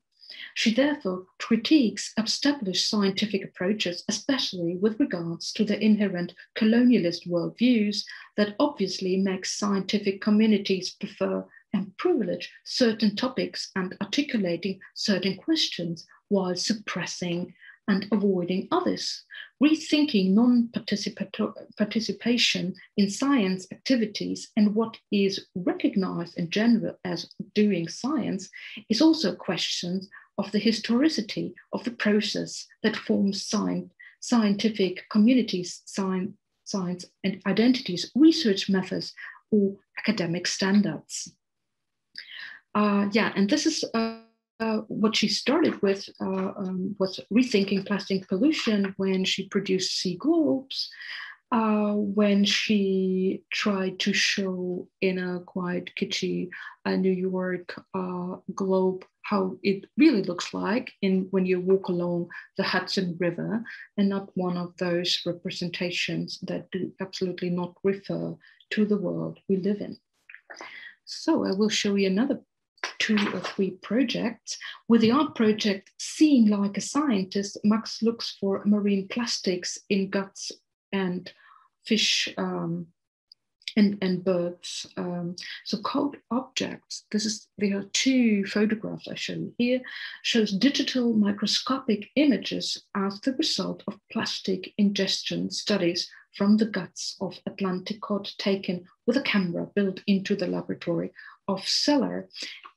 She therefore critiques established scientific approaches, especially with regards to the inherent colonialist worldviews that obviously make scientific communities prefer and privilege certain topics and articulating certain questions while suppressing and avoiding others. Rethinking non-participation in science activities and what is recognized in general as doing science is also a question of the historicity of the process that forms scientific communities, science and identities, research methods, or academic standards. And this is what she started with was rethinking plastic pollution when she produced sea globes, when she tried to show in a quite kitschy New York globe how it really looks like when you walk along the Hudson River, and not one of those representations that do absolutely not refer to the world we live in. So I will show you another 2 or 3 projects. With the art project Seeing Like a Scientist, Max looks for marine plastics in guts and fish and birds. So cold objects, there are 2 photographs I show you here, shows digital microscopic images as the result of plastic ingestion studies from the guts of Atlantic cod taken with a camera built into the laboratory of Cellar.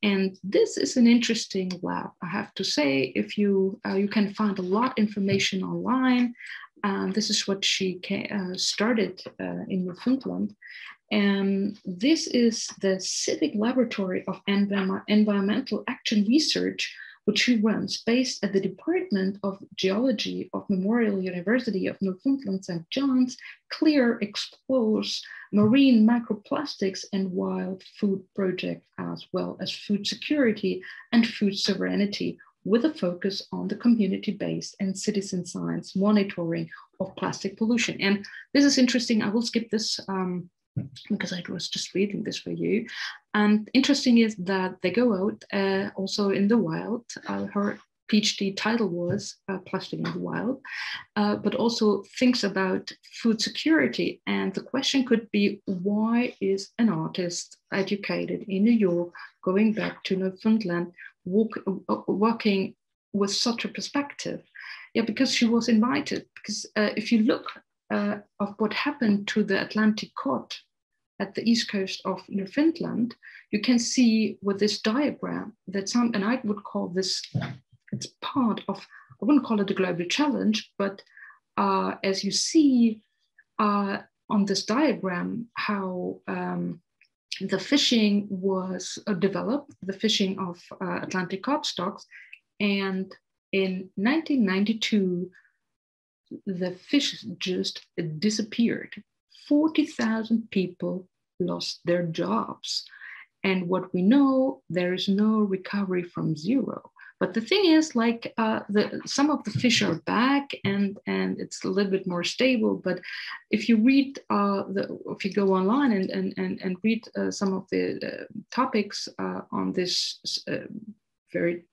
And this is an interesting lab, I have to say. If you can find a lot of information online. This is what she started in Newfoundland. And this is the Civic Laboratory of Environmental Action Research, which she runs based at the Department of Geology of Memorial University of Newfoundland St. John's. CLEAR explores marine microplastics and wild food project, as well as food security and food sovereignty, with a focus on the community-based and citizen science monitoring of plastic pollution. And this is interesting. I will skip this because I was just reading this for you. And interesting is that they go out also in the wild. Her PhD title was Plastic in the Wild, but also thinks about food security. And the question could be, why is an artist educated in New York going back to Newfoundland working with such a perspective? Yeah, because she was invited. Because if you look of what happened to the Atlantic cod at the east coast of Newfoundland, you can see with this diagram that and I would call this, it's part of, I wouldn't call it a global challenge, but as you see on this diagram, how the fishing was developed, the fishing of Atlantic cod stocks, and in 1992, the fish just disappeared. 40,000 people lost their jobs. And what we know, there is no recovery from zero. But the thing is, like some of the fish are back, and it's a little bit more stable. But if you read if you go online and read some of the topics on this very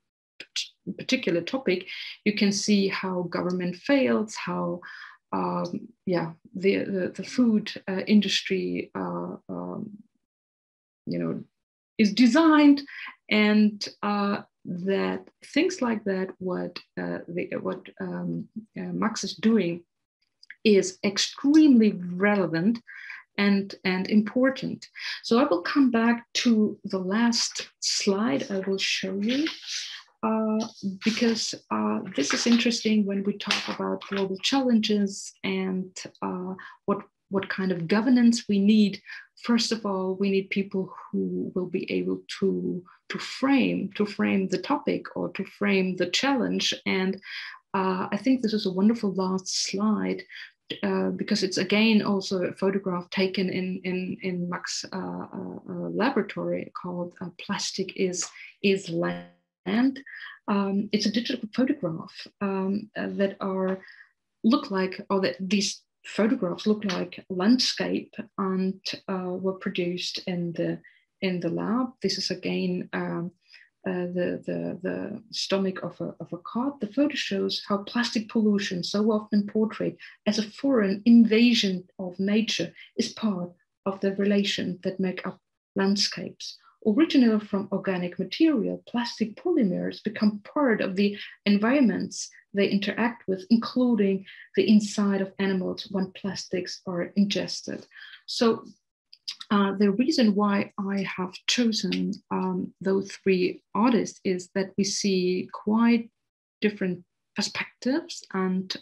particular topic, you can see how government fails, how the food industry is designed, and that things like that, what Max is doing is extremely relevant and important. So I will come back to the last slide I will show you, because this is interesting when we talk about global challenges and what kind of governance we need. First of all, we need people who will be able to frame the topic or to frame the challenge. And I think this is a wonderful last slide, because it's again also a photograph taken in Max's laboratory called "Plastic is Land." It's a digital photograph that these photographs look like landscape, and were produced in the lab. This is again the stomach of a cod. The photo shows how plastic pollution, so often portrayed as a foreign invasion of nature, is part of the relation that make up landscapes. Originally from organic material, plastic polymers become part of the environments they interact with, including the inside of animals when plastics are ingested. So the reason why I have chosen those three artists is that we see quite different perspectives and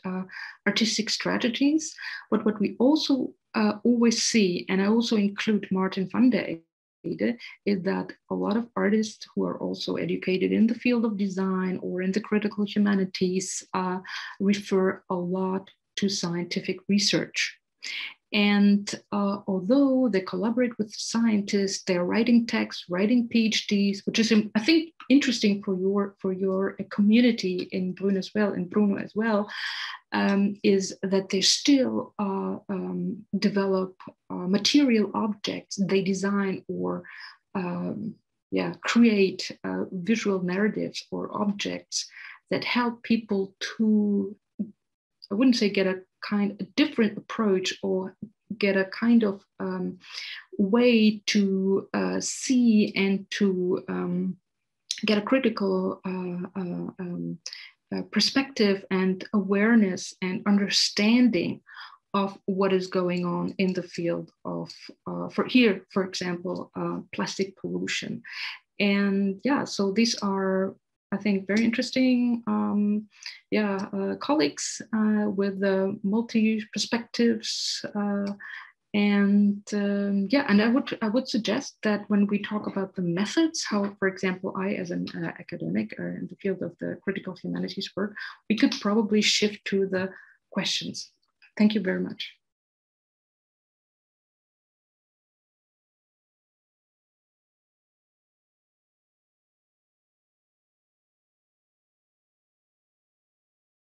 artistic strategies. But what we also always see, and I also include Martin van der Ede, is that a lot of artists who are also educated in the field of design or in the critical humanities refer a lot to scientific research. And although they collaborate with scientists, they're writing texts, writing PhDs, which is, I think, interesting for your community in Bruno as well, is that they still develop material objects. They design or create visual narratives or objects that help people to, I wouldn't say get a different approach or get a kind of way to see and to get a critical perspective and awareness and understanding of what is going on in the field of, for example, plastic pollution. And so these are, I think, very interesting colleagues with multi perspectives, and I would suggest that when we talk about the methods, how, for example, I as an academic in the field of the critical humanities work, we could probably shift to the questions. Thank you very much.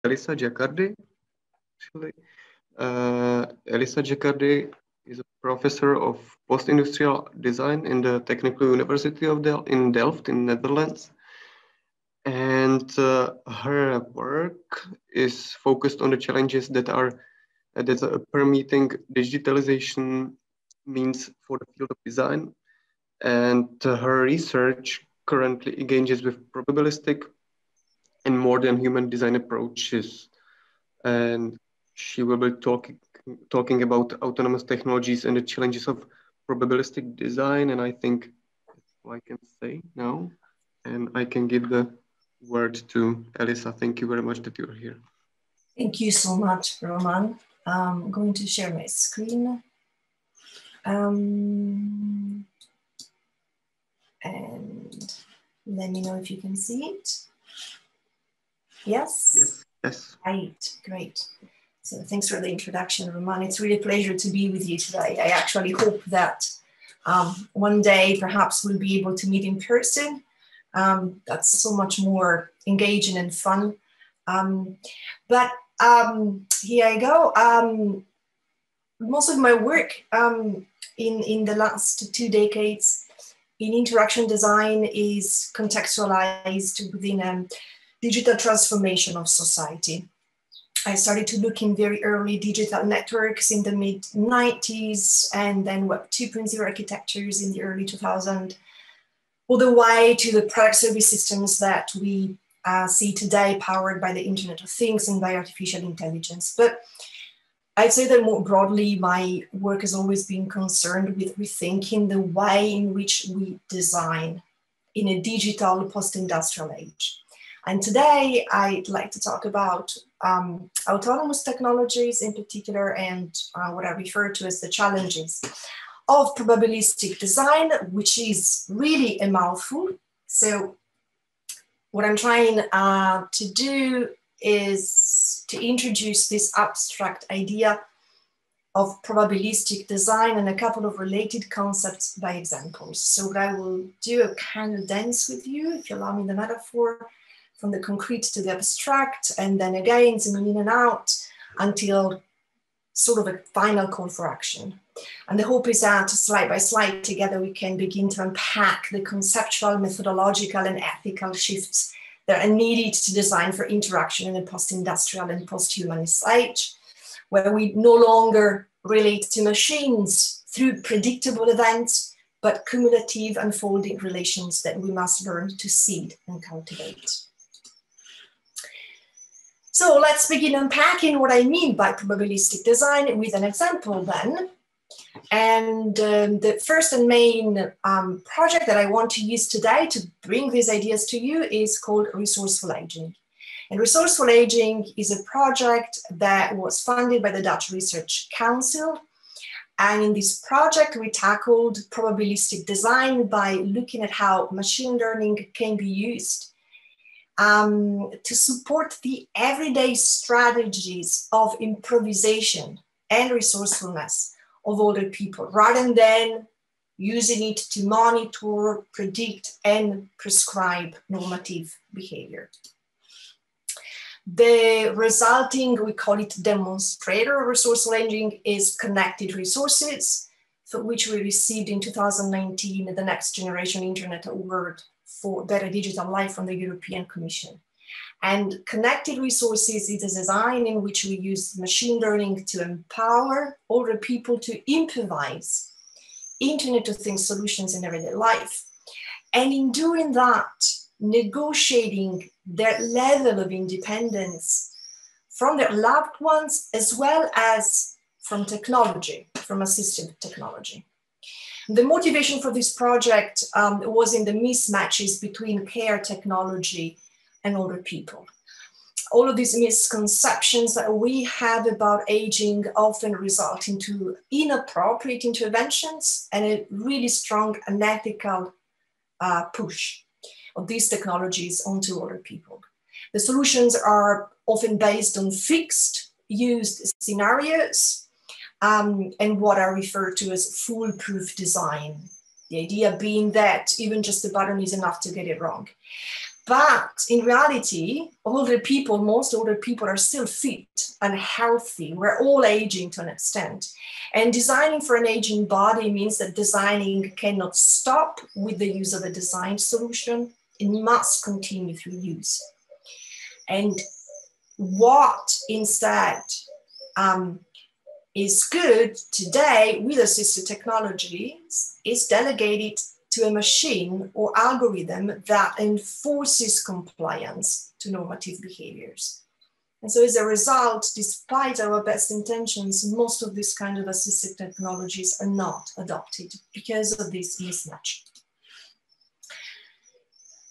Elisa Giaccardi. Elisa Giaccardi is a professor of post-industrial design in the Technical University of in Delft in Netherlands. And her work is focused on the challenges that permeating digitalization means for the field of design. And her research currently engages with probabilistic and more than human design approaches. And she will be talking about autonomous technologies and the challenges of probabilistic design. And I think that's all I can say now. And I can give the word to Elisa. Thank you very much that you're here. Thank you so much, Roman. I'm going to share my screen. And let me know if you can see it. Yes? Yes. Yes. Right, great. So thanks for the introduction, Roman. It's really a pleasure to be with you today. I actually hope that One day, perhaps we'll be able to meet in person. That's so much more engaging and fun. But here I go. Most of my work in the last 2 decades in interaction design is contextualized within digital transformation of society. I started to look in very early digital networks in the mid-90s, and then Web 2.0 architectures in the early 2000s, all the way to the product service systems that we see today, powered by the Internet of Things and by artificial intelligence. But I'd say that more broadly, my work has always been concerned with rethinking the way in which we design in a digital post-industrial age. And today, I'd like to talk about autonomous technologies in particular, and what I refer to as the challenges of probabilistic design, which is really a mouthful. So what I'm trying to do is to introduce this abstract idea of probabilistic design and a couple of related concepts by examples. So what I will do a kind of dance with you, if you allow me the metaphor, from the concrete to the abstract, and then again zooming in and out until sort of a final call for action. And the hope is that slide by slide together we can begin to unpack the conceptual, methodological, and ethical shifts that are needed to design for interaction in a post-industrial and post-humanist age, where we no longer relate to machines through predictable events, but cumulative unfolding relations that we must learn to seed and cultivate. So let's begin unpacking what I mean by probabilistic design with an example then. And the first and main project that I want to use today to bring these ideas to you is called Resourceful Aging. And Resourceful Aging is a project that was funded by the Dutch Research Council. And in this project, we tackled probabilistic design by looking at how machine learning can be used to support the everyday strategies of improvisation and resourcefulness of older people, rather than using it to monitor, predict, and prescribe normative behavior. The resulting, we call it demonstrator of resourceful aging, is Connected Resources, for which we received in 2019 the Next Generation Internet Award for Better Digital Life from the European Commission. And Connected Resources is a design in which we use machine learning to empower older people to improvise Internet of Things solutions in everyday life. And in doing that, negotiating their level of independence from their loved ones, as well as from technology, from assistive technology. The motivation for this project was in the mismatches between care technology and older people. All of these misconceptions that we have about aging often result into inappropriate interventions and a really strong unethical push of these technologies onto older people. The solutions are often based on fixed used scenarios and what are referred to as foolproof design. The idea being that even just a button is enough to get it wrong. But in reality, most older people are still fit and healthy. We're all aging to an extent. And designing for an aging body means that designing cannot stop with the use of a design solution. It must continue through use. And what instead is good today with assistive technologies is delegated to a machine or algorithm that enforces compliance to normative behaviors. And so as a result, despite our best intentions, most of these kind of assistive technologies are not adopted because of this mismatch.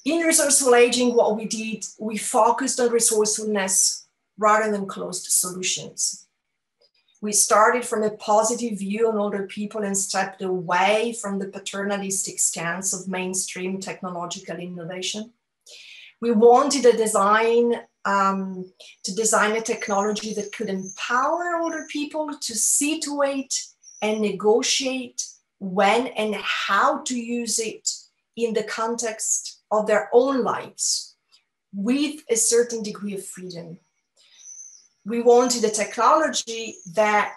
In resourceful aging, what we did, we focused on resourcefulness rather than closed solutions. We started from a positive view on older people and stepped away from the paternalistic stance of mainstream technological innovation. We wanted a design to design a technology that could empower older people to situate and negotiate when and how to use it in the context of their own lives with a certain degree of freedom. We wanted a technology that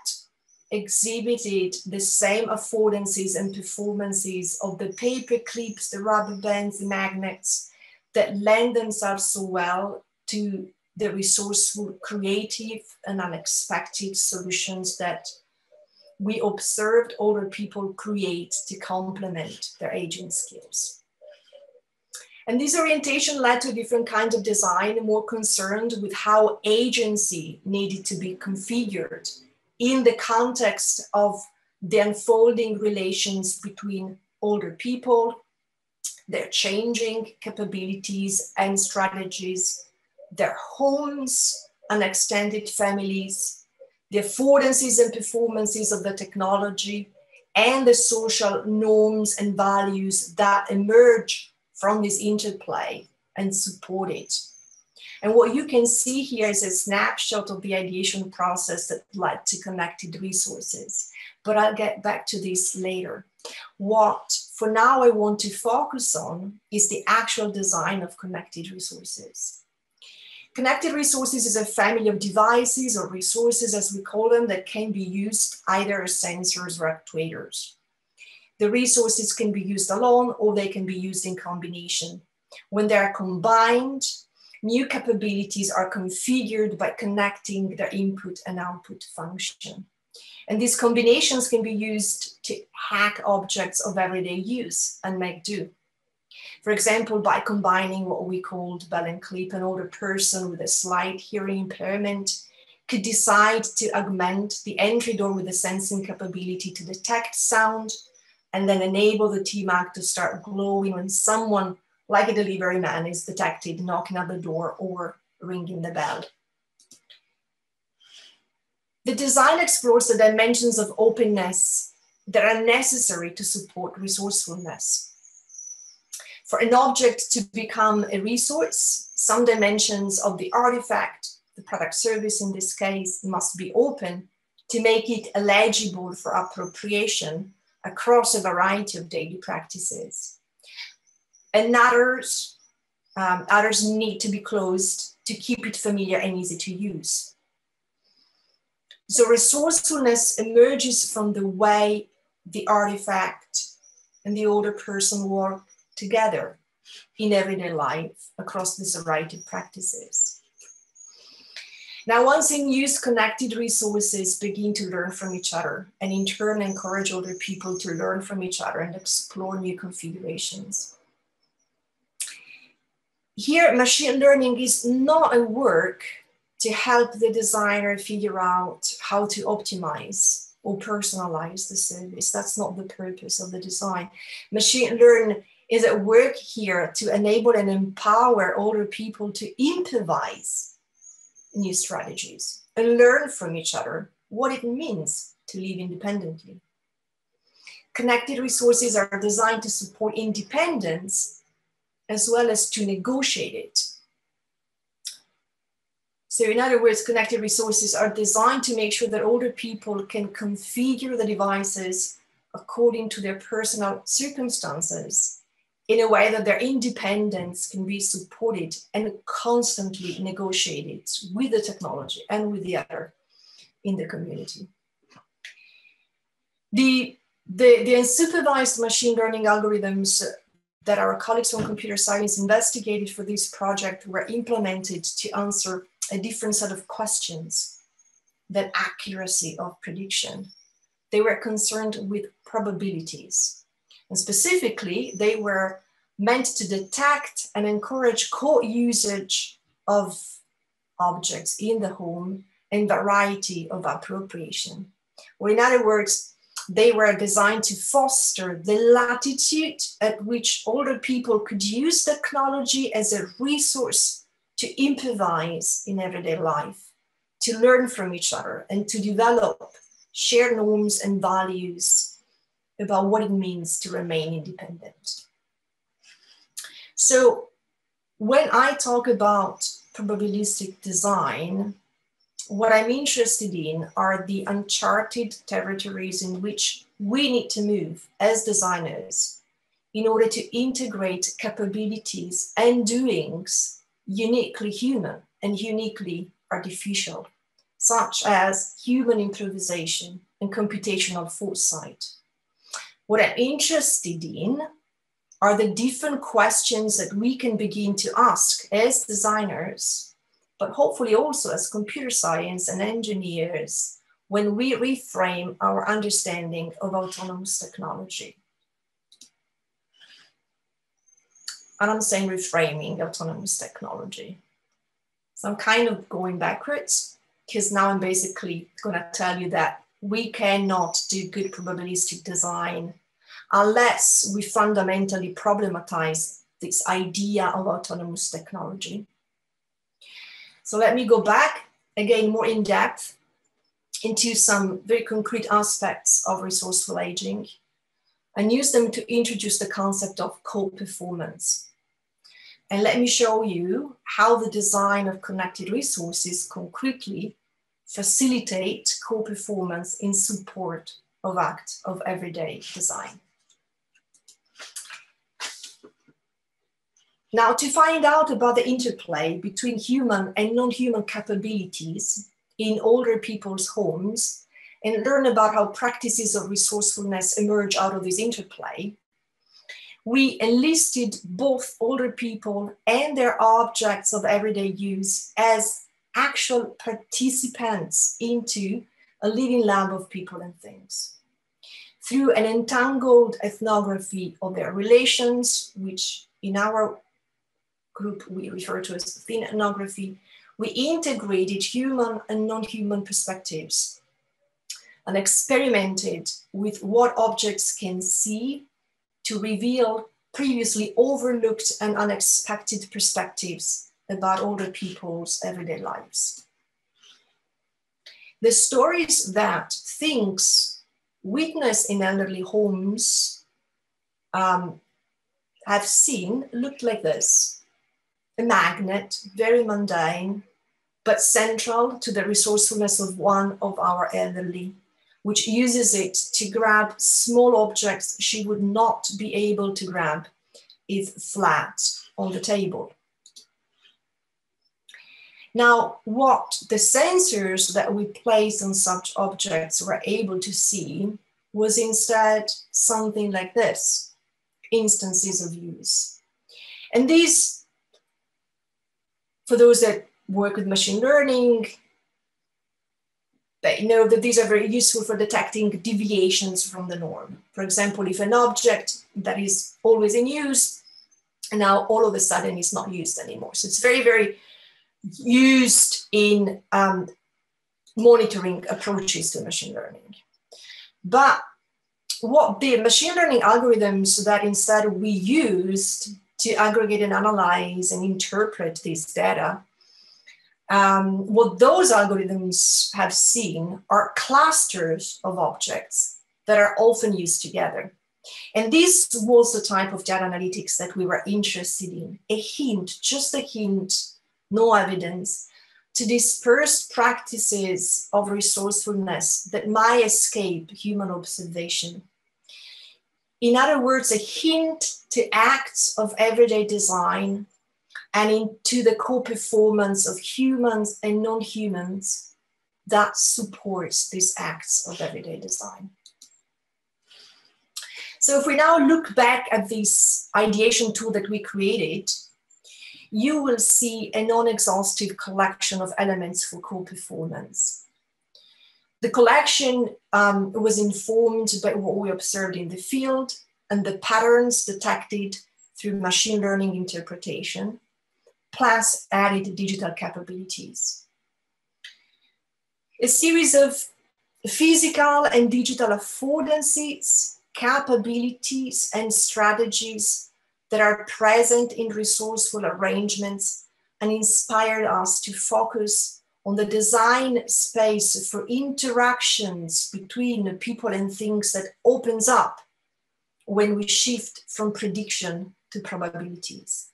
exhibited the same affordances and performances of the paper clips, the rubber bands, the magnets that lend themselves so well to the resourceful, creative, and unexpected solutions that we observed older people create to complement their aging skills. And this orientation led to a different kind of design, more concerned with how agency needed to be configured in the context of the unfolding relations between older people, their changing capabilities and strategies, their homes and extended families, the affordances and performances of the technology, and the social norms and values that emerge from this interplay and support it. And what you can see here is a snapshot of the ideation process that led to connected resources. But I'll get back to this later. What for now I want to focus on is the actual design of connected resources. Connected resources is a family of devices or resources, as we call them, that can be used either as sensors or actuators. The resources can be used alone or they can be used in combination. When they're combined, new capabilities are configured by connecting their input and output function. And these combinations can be used to hack objects of everyday use and make do. For example, by combining what we called bell and clip, an older person with a slight hearing impairment could decide to augment the entry door with a sensing capability to detect sound and then enable the TMAC to start glowing when someone, like a delivery man, is detected knocking at the door or ringing the bell. The design explores the dimensions of openness that are necessary to support resourcefulness. For an object to become a resource, some dimensions of the artifact, the product service in this case, must be open to make it eligible for appropriation across a variety of daily practices. And others need to be closed to keep it familiar and easy to use. So resourcefulness emerges from the way the artifact and the older person work together in everyday life across this variety of practices. Now, once in use, connected resources begin to learn from each other and in turn encourage older people to learn from each other and explore new configurations. Here, machine learning is not a work to help the designer figure out how to optimize or personalize the service. That's not the purpose of the design. Machine learning is at work here to enable and empower older people to improvise new strategies and learn from each other what it means to live independently. Connected resources are designed to support independence as well as to negotiate it. So in other words, connected resources are designed to make sure that older people can configure the devices according to their personal circumstances in a way that their independence can be supported and constantly negotiated with the technology and with the other in the community. The unsupervised machine learning algorithms that our colleagues from computer science investigated for this project were implemented to answer a different set of questions than accuracy of prediction. They were concerned with probabilities. And specifically, they were meant to detect and encourage co-usage of objects in the home and variety of appropriation. Or in other words, they were designed to foster the latitude at which older people could use technology as a resource to improvise in everyday life, to learn from each other, and to develop shared norms and values about what it means to remain independent. So when I talk about probabilistic design, what I'm interested in are the uncharted territories in which we need to move as designers in order to integrate capabilities and doings uniquely human and uniquely artificial, such as human improvisation and computational foresight. What I'm interested in are the different questions that we can begin to ask as designers, but hopefully also as computer science and engineers when we reframe our understanding of autonomous technology. And I'm saying reframing autonomous technology. So I'm kind of going backwards because now I'm basically going to tell you that we cannot do good probabilistic design unless we fundamentally problematize this idea of autonomous technology. So let me go back again more in depth into some very concrete aspects of resourceful aging and use them to introduce the concept of co-performance. And let me show you how the design of connected resources concretely facilitate co-performance in support of acts of everyday design. Now, to find out about the interplay between human and non-human capabilities in older people's homes and learn about how practices of resourcefulness emerge out of this interplay, we enlisted both older people and their objects of everyday use as actual participants into a living lab of people and things. Through an entangled ethnography of their relations, which in our group we refer to as thin ethnography, we integrated human and non-human perspectives and experimented with what objects can see to reveal previously overlooked and unexpected perspectives about older people's everyday lives. The stories that things witnessed in elderly homes have seen looked like this: a magnet, very mundane, but central to the resourcefulness of one of our elderly, which uses it to grab small objects she would not be able to grab if flat on the table. Now, what the sensors that we placed on such objects were able to see was instead something like this: instances of use. And these, for those that work with machine learning, they know that these are very useful for detecting deviations from the norm. For example, if an object that is always in use, and now all of a sudden is not used anymore. So it's very, very used in monitoring approaches to machine learning. But what the machine learning algorithms that instead we used to aggregate and analyze and interpret this data, what those algorithms have seen are clusters of objects that are often used together. And this was the type of data analytics that we were interested in: a hint, just a hint, no evidence, to disperse practices of resourcefulness that might escape human observation. In other words, a hint to acts of everyday design and into the co-performance of humans and non-humans that supports these acts of everyday design. So if we now look back at this ideation tool that we created, you will see a non-exhaustive collection of elements for co-performance. The collection was informed by what we observed in the field and the patterns detected through machine learning interpretation, plus added digital capabilities. A series of physical and digital affordances, capabilities, and strategies that are present in resourceful arrangements and inspired us to focus on the design space for interactions between people and things that opens up when we shift from prediction to probabilities.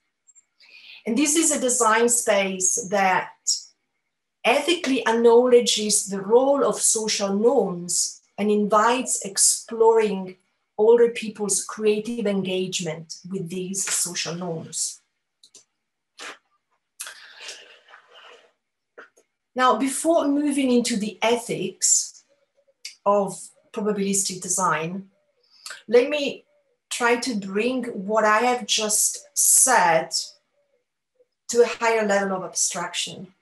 And this is a design space that ethically acknowledges the role of social norms and invites exploring older people's creative engagement with these social norms. Now, before moving into the ethics of probabilistic design, let me try to bring what I have just said to a higher level of abstraction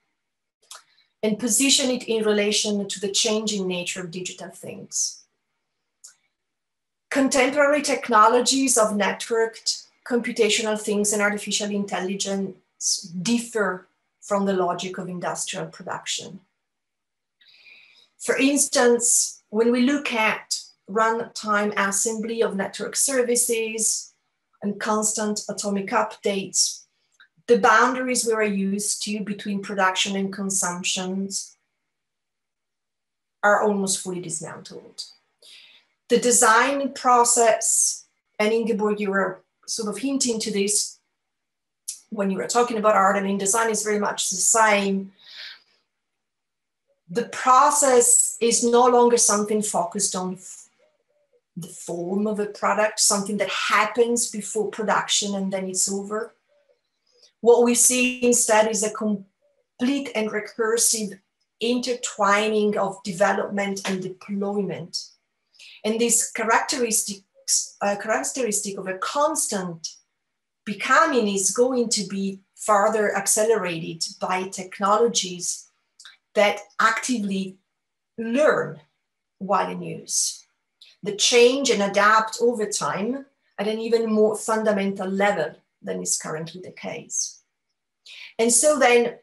and position it in relation to the changing nature of digital things. Contemporary technologies of networked computational things and artificial intelligence differ from the logic of industrial production. For instance, when we look at runtime assembly of network services and constant atomic updates, the boundaries we are used to between production and consumptions are almost fully dismantled. The design process, and Ingeborg, you were sort of hinting to this when you were talking about art, and in design is very much the same. The process is no longer something focused on the form of a product, something that happens before production and then it's over. What we see instead is a complete and recursive intertwining of development and deployment. And this characteristic of a constant becoming is going to be further accelerated by technologies that actively learn while in use, that change and adapt over time at an even more fundamental level than is currently the case. And so then,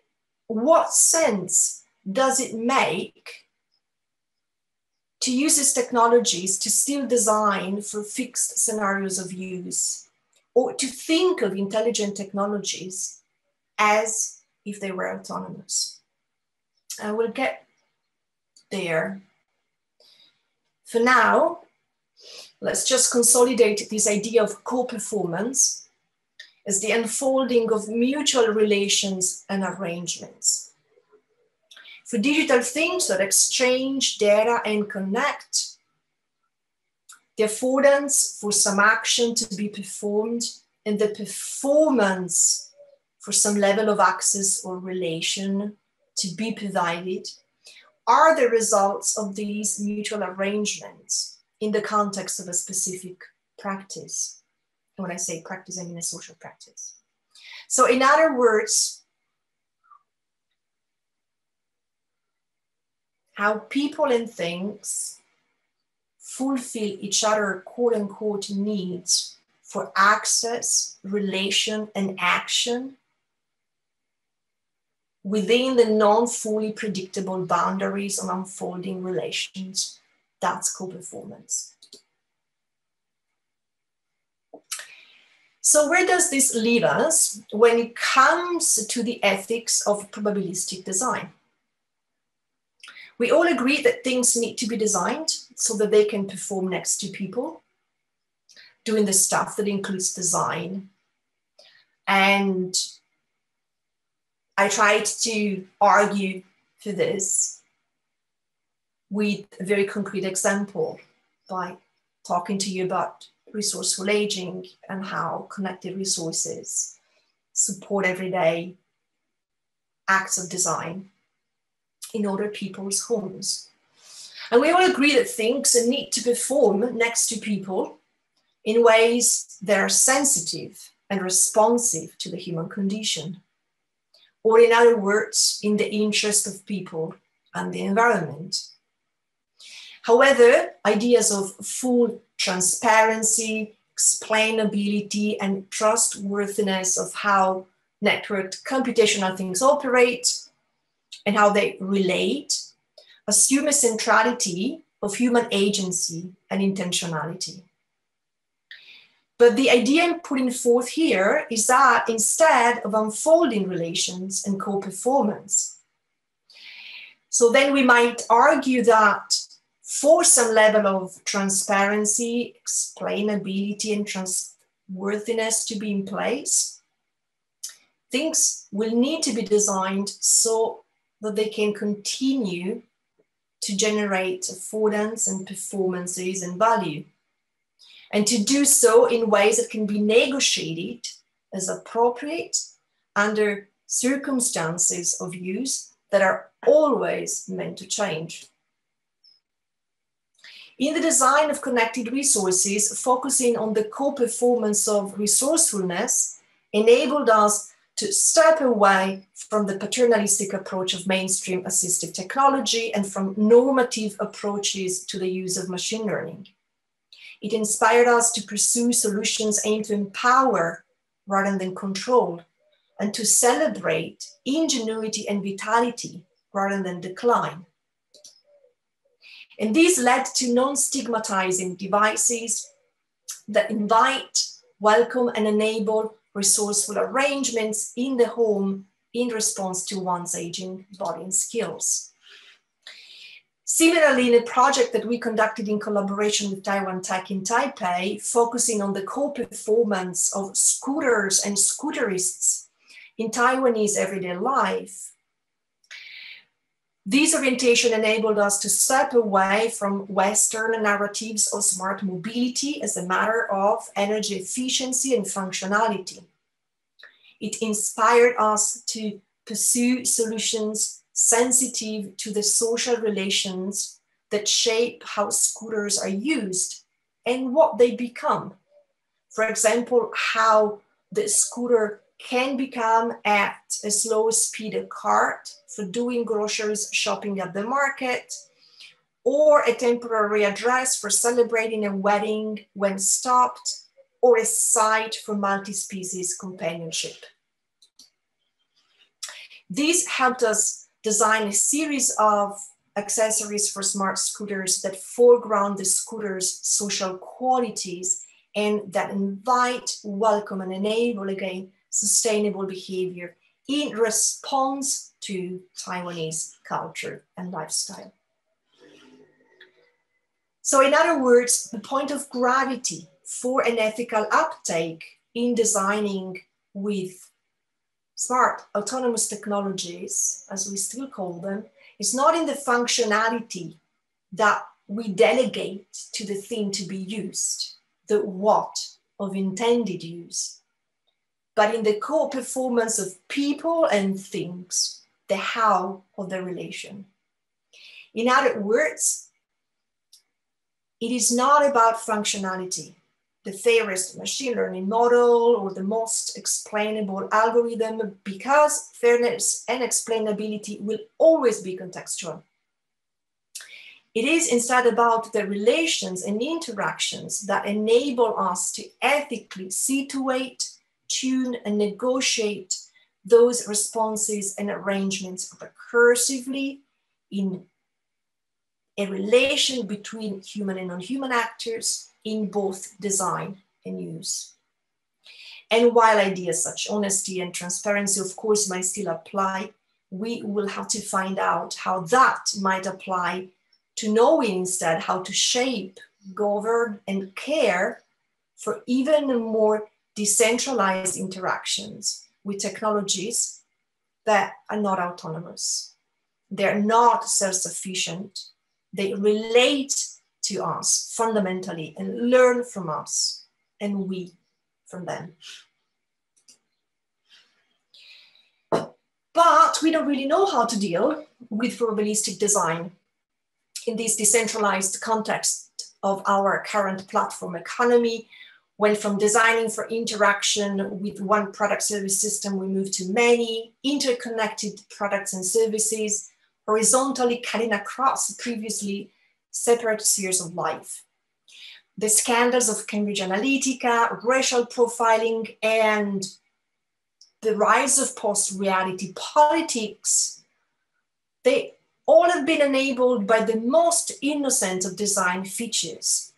what sense does it make to use these technologies to still design for fixed scenarios of use, or to think of intelligent technologies as if they were autonomous? I will get there. For now, let's just consolidate this idea of co-performance as the unfolding of mutual relations and arrangements. For digital things that exchange data and connect, the affordance for some action to be performed and the performance for some level of access or relation to be provided are the results of these mutual arrangements in the context of a specific practice. And when I say practice, I mean a social practice. So in other words, how people and things fulfill each other quote unquote needs for access, relation, and action within the non-fully predictable boundaries of unfolding relations, that's co-performance. So where does this leave us when it comes to the ethics of probabilistic design? We all agree that things need to be designed so that they can perform next to people, doing the stuff that includes design. And I tried to argue for this with a very concrete example by talking to you about resourceful aging and how connected resources support everyday acts of design in other people's homes. And we all agree that things need to perform next to people in ways that are sensitive and responsive to the human condition, or in other words, in the interest of people and the environment. However, ideas of full transparency, explainability, and trustworthiness of how networked computational things operate and how they relate assume a centrality of human agency and intentionality. But the idea I'm putting forth here is that instead of unfolding relations and co-performance, so then we might argue that for some level of transparency, explainability, and trustworthiness to be in place, things will need to be designed so that they can continue to generate affordance and performances and value, and to do so in ways that can be negotiated as appropriate under circumstances of use that are always meant to change. In the design of connected resources, focusing on the co-performance of resourcefulness enabled us to step away from the paternalistic approach of mainstream assistive technology and from normative approaches to the use of machine learning. It inspired us to pursue solutions aimed to empower rather than control, and to celebrate ingenuity and vitality rather than decline. And this led to non-stigmatizing devices that invite, welcome, and enable resourceful arrangements in the home in response to one's aging body and skills. Similarly, in a project that we conducted in collaboration with Taiwan Tech in Taipei, focusing on the co-performance of scooters and scooterists in Taiwanese everyday life, this orientation enabled us to step away from Western narratives of smart mobility as a matter of energy efficiency and functionality. It inspired us to pursue solutions sensitive to the social relations that shape how scooters are used and what they become. For example, how the scooter can become at a slow speed a cart for doing groceries shopping at the market, or a temporary address for celebrating a wedding when stopped, or a site for multi-species companionship. This helped us design a series of accessories for smart scooters that foreground the scooter's social qualities and that invite, welcome, and enable, again, sustainable behavior in response to Taiwanese culture and lifestyle. So in other words, the point of gravity for an ethical uptake in designing with smart autonomous technologies, as we still call them, is not in the functionality that we delegate to the thing to be used, the what of intended use, but in the co-performance of people and things, the how of the relation. In other words, it is not about functionality, the fairest machine learning model or the most explainable algorithm, because fairness and explainability will always be contextual. It is instead about the relations and interactions that enable us to ethically situate, tune, and negotiate those responses and arrangements recursively in a relation between human and non-human actors in both design and use. And while ideas such honesty and transparency, of course, might still apply, we will have to find out how that might apply to knowing instead how to shape, govern, and care for even more decentralized interactions with technologies that are not autonomous. They're not self-sufficient. They relate to us fundamentally and learn from us, and we from them. But we don't really know how to deal with probabilistic design in this decentralized context of our current platform economy, when from designing for interaction with one product service system, we move to many interconnected products and services, horizontally cutting across previously separate spheres of life. The scandals of Cambridge Analytica, racial profiling, and the rise of post-reality politics, they all have been enabled by the most innocent of design features,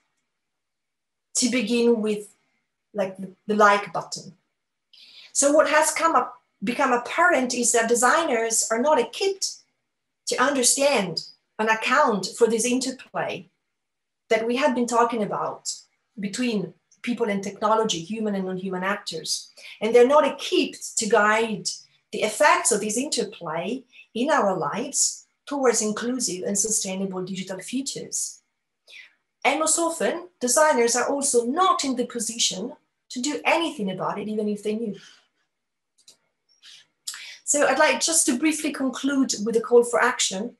to begin with, like the like button. So what has become apparent is that designers are not equipped to understand and account for this interplay that we have been talking about between people and technology, human and non-human actors. And they're not equipped to guide the effects of this interplay in our lives towards inclusive and sustainable digital futures. And most often, designers are also not in the position to do anything about it, even if they knew. So I'd like just to briefly conclude with a call for action,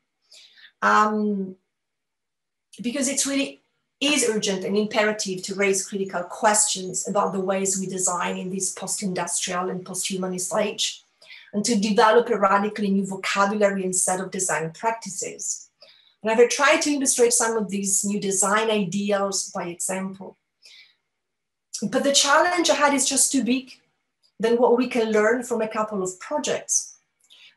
because it really is urgent and imperative to raise critical questions about the ways we design in this post-industrial and post-humanist age, and to develop a radically new vocabulary and set of design practices. And I've tried to illustrate some of these new design ideals by example. But the challenge ahead is just too big than what we can learn from a couple of projects.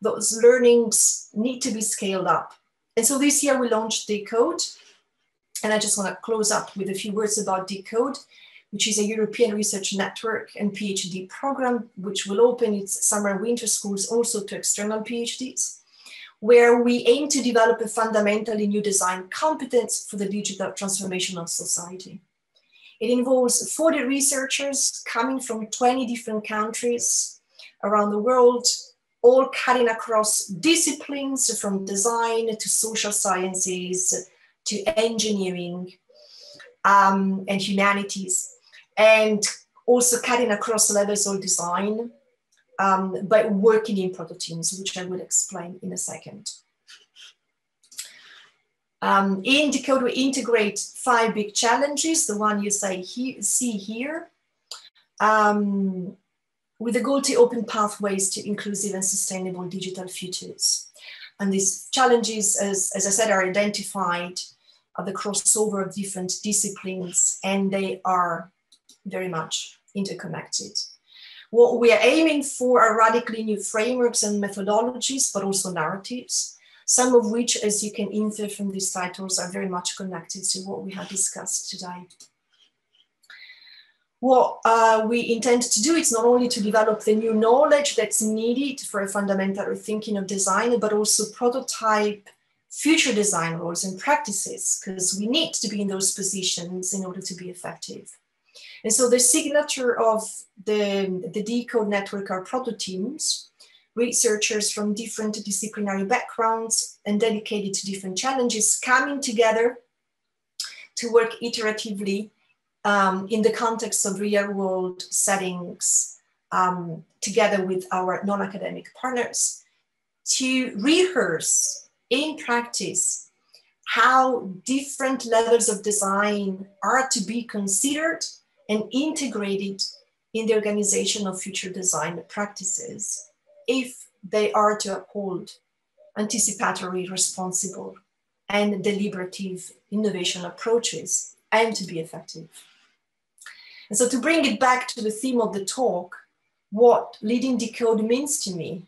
Those learnings need to be scaled up. And so this year we launched Decode. And I just want to close up with a few words about Decode, which is a European research network and PhD program, which will open its summer and winter schools also to external PhDs, where we aim to develop a fundamentally new design competence for the digital transformation of society. It involves 40 researchers coming from 20 different countries around the world, all cutting across disciplines from design to social sciences to engineering and humanities, and also cutting across levels of design by working in proto teams, which I will explain in a second. In Decode, we integrate 5 big challenges, the one you see here, with the goal to open pathways to inclusive and sustainable digital futures. And these challenges, as I said, are identified at the crossover of different disciplines, and they are very much interconnected. What we are aiming for are radically new frameworks and methodologies, but also narratives, some of which, as you can infer from these titles, are very much connected to what we have discussed today. What we intend to do is not only to develop the new knowledge that's needed for a fundamental rethinking of design, but also prototype future design roles and practices, because we need to be in those positions in order to be effective. And so the signature of the Decode network are proto teams, researchers from different disciplinary backgrounds and dedicated to different challenges coming together to work iteratively in the context of real world settings, together with our non-academic partners, to rehearse in practice how different levels of design are to be considered and integrated in the organization of future design practices, if they are to uphold anticipatory, responsible, and deliberative innovation approaches and to be effective. And so to bring it back to the theme of the talk, what leading Decode means to me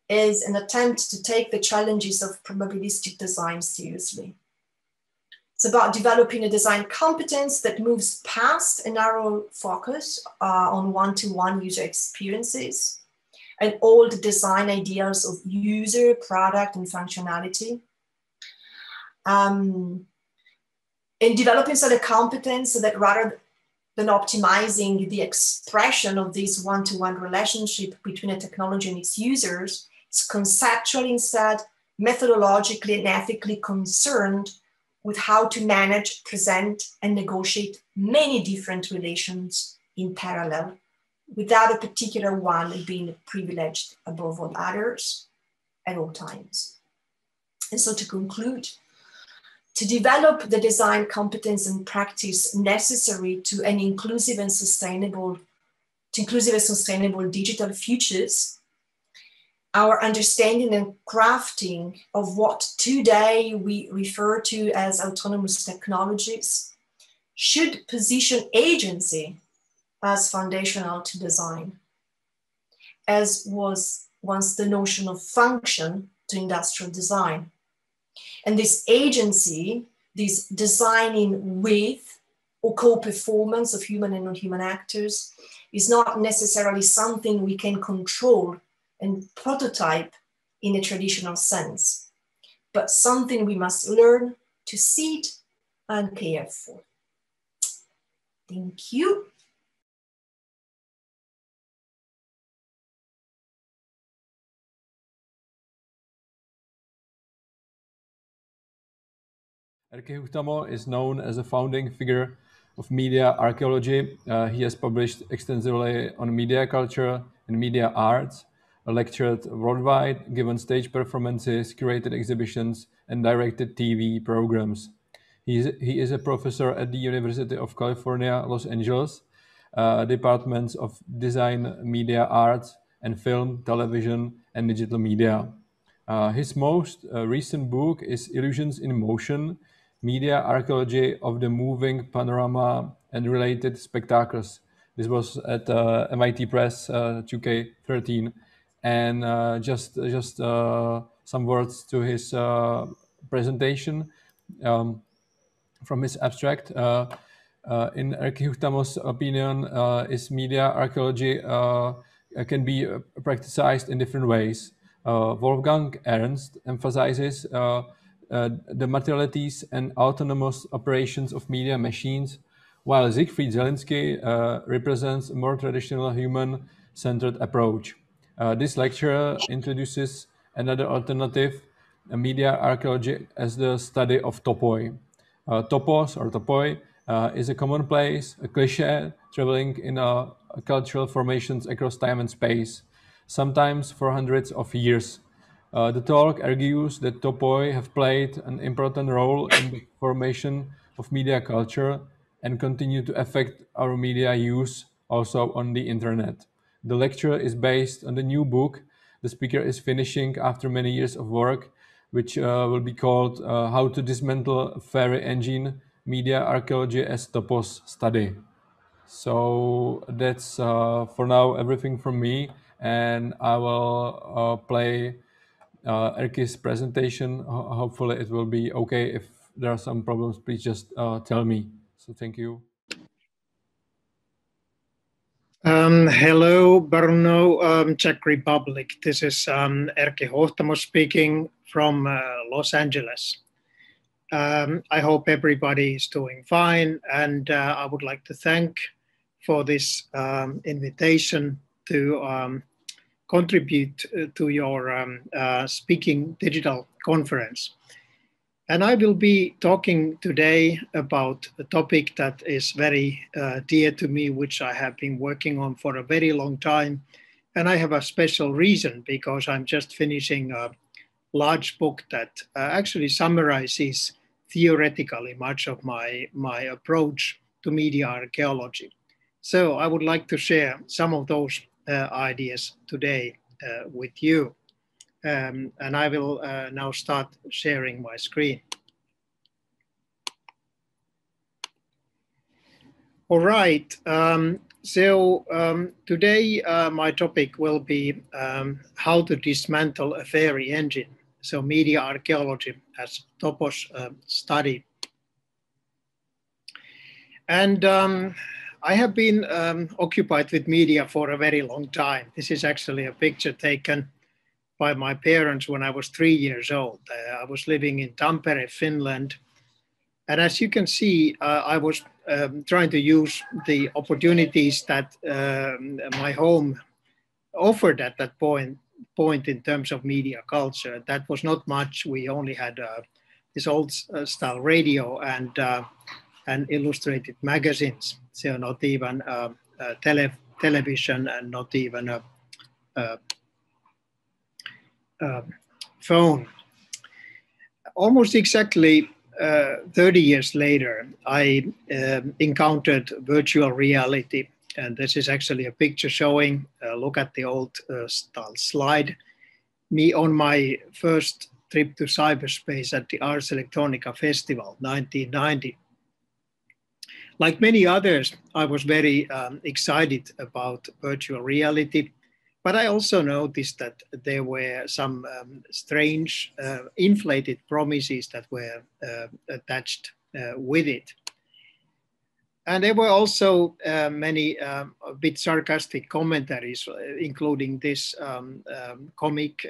is an attempt to take the challenges of probabilistic design seriously. It's about developing a design competence that moves past a narrow focus on one-to-one user experiences and old design ideas of user, product, and functionality. And developing such a competence so that rather than optimizing the expression of this one-to-one relationship between a technology and its users, it's conceptually instead, methodologically and ethically concerned with how to manage, present, and negotiate many different relations in parallel, without a particular one being privileged above all others at all times. And so to conclude, to develop the design competence and practice necessary to an inclusive and sustainable digital futures, our understanding and crafting of what today we refer to as autonomous technologies should position agency as foundational to design, as was once the notion of function to industrial design. And this agency, this designing with or co-performance of human and non-human actors, is not necessarily something we can control and prototype in a traditional sense, but something we must learn to seed and care for. Thank you. Erkki Huhtamo is known as a founding figure of media archaeology. He has published extensively on media culture and media arts, lectured worldwide, given stage performances, curated exhibitions, and directed TV programs. He is a professor at the University of California, Los Angeles, departments of design, media arts, and film, television, and digital media. His most recent book is Illusions in Motion, Media Archaeology of the Moving Panorama and Related Spectacles. This was at MIT Press 2K13. And just some words to his presentation. From his abstract. In Erkki Huhtamo's opinion, is media archaeology can be practiced in different ways. Wolfgang Ernst emphasizes the materialities and autonomous operations of media machines, while Siegfried Zelinsky represents a more traditional human-centered approach. This lecture introduces another alternative, media archaeology as the study of topoi. Topos or topoi is a commonplace, a cliche, traveling in cultural formations across time and space, sometimes for hundreds of years. The talk argues that topoi have played an important role in the formation of media culture and continue to affect our media use also on the internet. The lecture is based on the new book the speaker is finishing after many years of work, which will be called How to Dismantle Fairy Engine, Media Archaeology as Topos Study. So that's for now everything from me, and I will play Erkki's presentation. Hopefully it will be okay. If there are some problems, please just tell me. So thank you. Hello, Brno, Czech Republic. This is Erkki Huhtamo speaking from Los Angeles. I hope everybody is doing fine, and I would like to thank for this invitation to contribute to your Speaking Digital conference. And I will be talking today about a topic that is very dear to me, which I have been working on for a very long time. And I have a special reason, because I'm just finishing a large book that actually summarizes theoretically much of my approach to media archaeology. So I would like to share some of those ideas today with you. And I will now start sharing my screen. All right, today my topic will be how to dismantle a fairy engine. So media archaeology as Topos study. And I have been occupied with media for a very long time. This is actually a picture taken by my parents when I was 3 years old. I was living in Tampere, Finland. And as you can see, I was trying to use the opportunities that my home offered at that point in terms of media culture. That was not much. We only had this old style radio and illustrated magazines. So not even television and not even a phone. Almost exactly 30 years later, I encountered virtual reality. And this is actually a picture showing, look at the old style slide, me on my first trip to cyberspace at the Ars Electronica Festival, 1990. Like many others, I was very excited about virtual reality. But I also noticed that there were some strange inflated promises that were attached with it. And there were also many a bit sarcastic commentaries, including this comic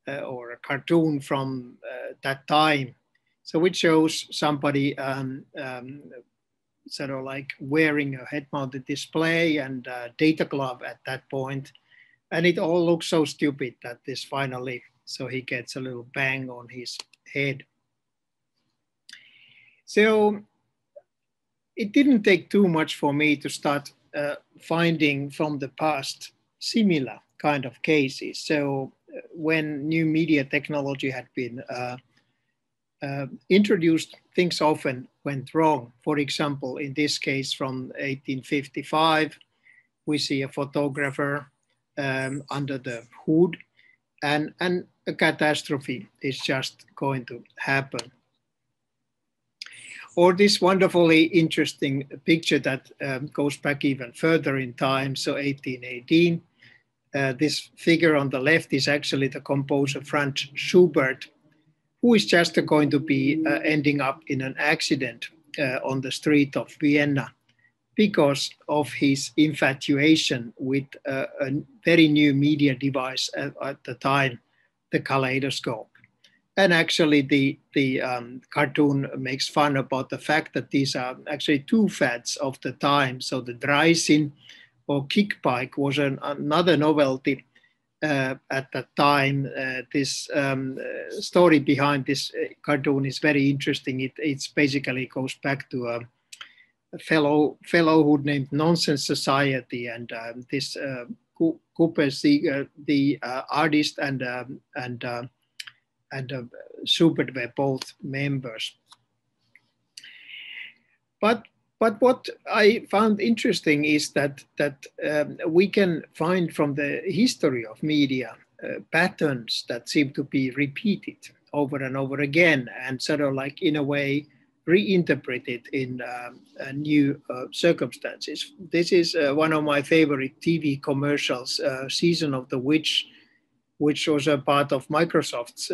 or a cartoon from that time. So which shows somebody sort of like wearing a head-mounted display and a data glove at that point. And it all looks so stupid that this finally, so he gets a little bang on his head. So it didn't take too much for me to start finding from the past similar kind of cases. So when new media technology had been introduced, things often went wrong. For example, in this case from 1855, we see a photographer under the hood, and a catastrophe is just going to happen. Or this wonderfully interesting picture that goes back even further in time, so 1818. This figure on the left is actually the composer Franz Schubert, who is just going to be ending up in an accident on the street of Vienna because of his infatuation with a very new media device at the time, the kaleidoscope. And actually the cartoon makes fun about the fact that these are actually two fads of the time. So the Dreisin or kick bike was another novelty at that time. This story behind this cartoon is very interesting. It's basically goes back to a fellowhood named Nonsense Society, and this Cooper, the artist, and Schubert were both members. But what I found interesting is that we can find from the history of media patterns that seem to be repeated over and over again, and sort of like in a way reinterpreted in new circumstances. This is one of my favorite TV commercials, Season of the Witch, which was a part of Microsoft's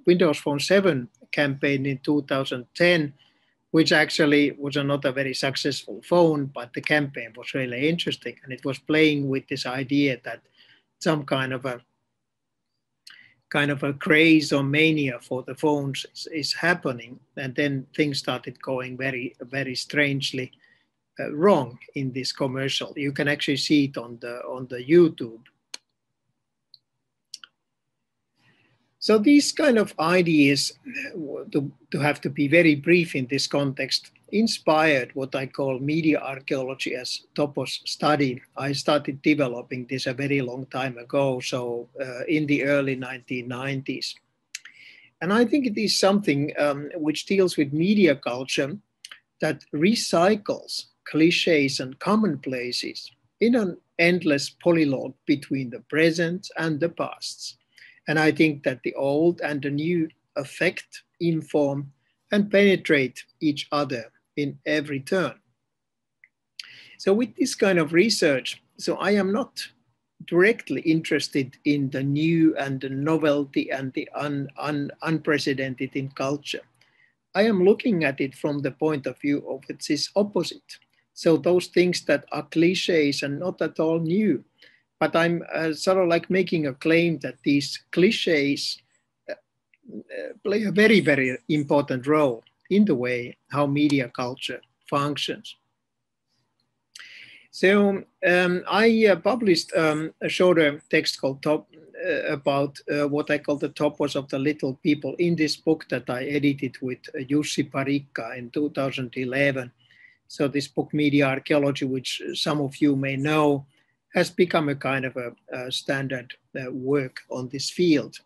Windows Phone 7 campaign in 2010, which actually was not a very successful phone, but the campaign was really interesting. And it was playing with this idea that some kind of a craze or mania for the phones is happening. And then things started going very, very strangely wrong in this commercial. You can actually see it on the YouTube. So these kind of ideas, to have to be very brief in this context, inspired what I call media archaeology as topos study. I started developing this a very long time ago, so in the early 1990s. And I think it is something which deals with media culture that recycles cliches and commonplaces in an endless polylogue between the present and the past. And I think that the old and the new affect, inform, and penetrate each other in every turn. So with this kind of research, so I am not directly interested in the new and the novelty and the unprecedented in culture. I am looking at it from the point of view of its opposite. So those things that are cliches and not at all new. But I'm sort of like making a claim that these cliches play a very, very important role in the way how media culture functions. So I published a shorter text called about what I call the topos of the little people in this book that I edited with Jussi Parikka in 2011. So this book, Media Archaeology, which some of you may know, has become a kind of a standard work on this field.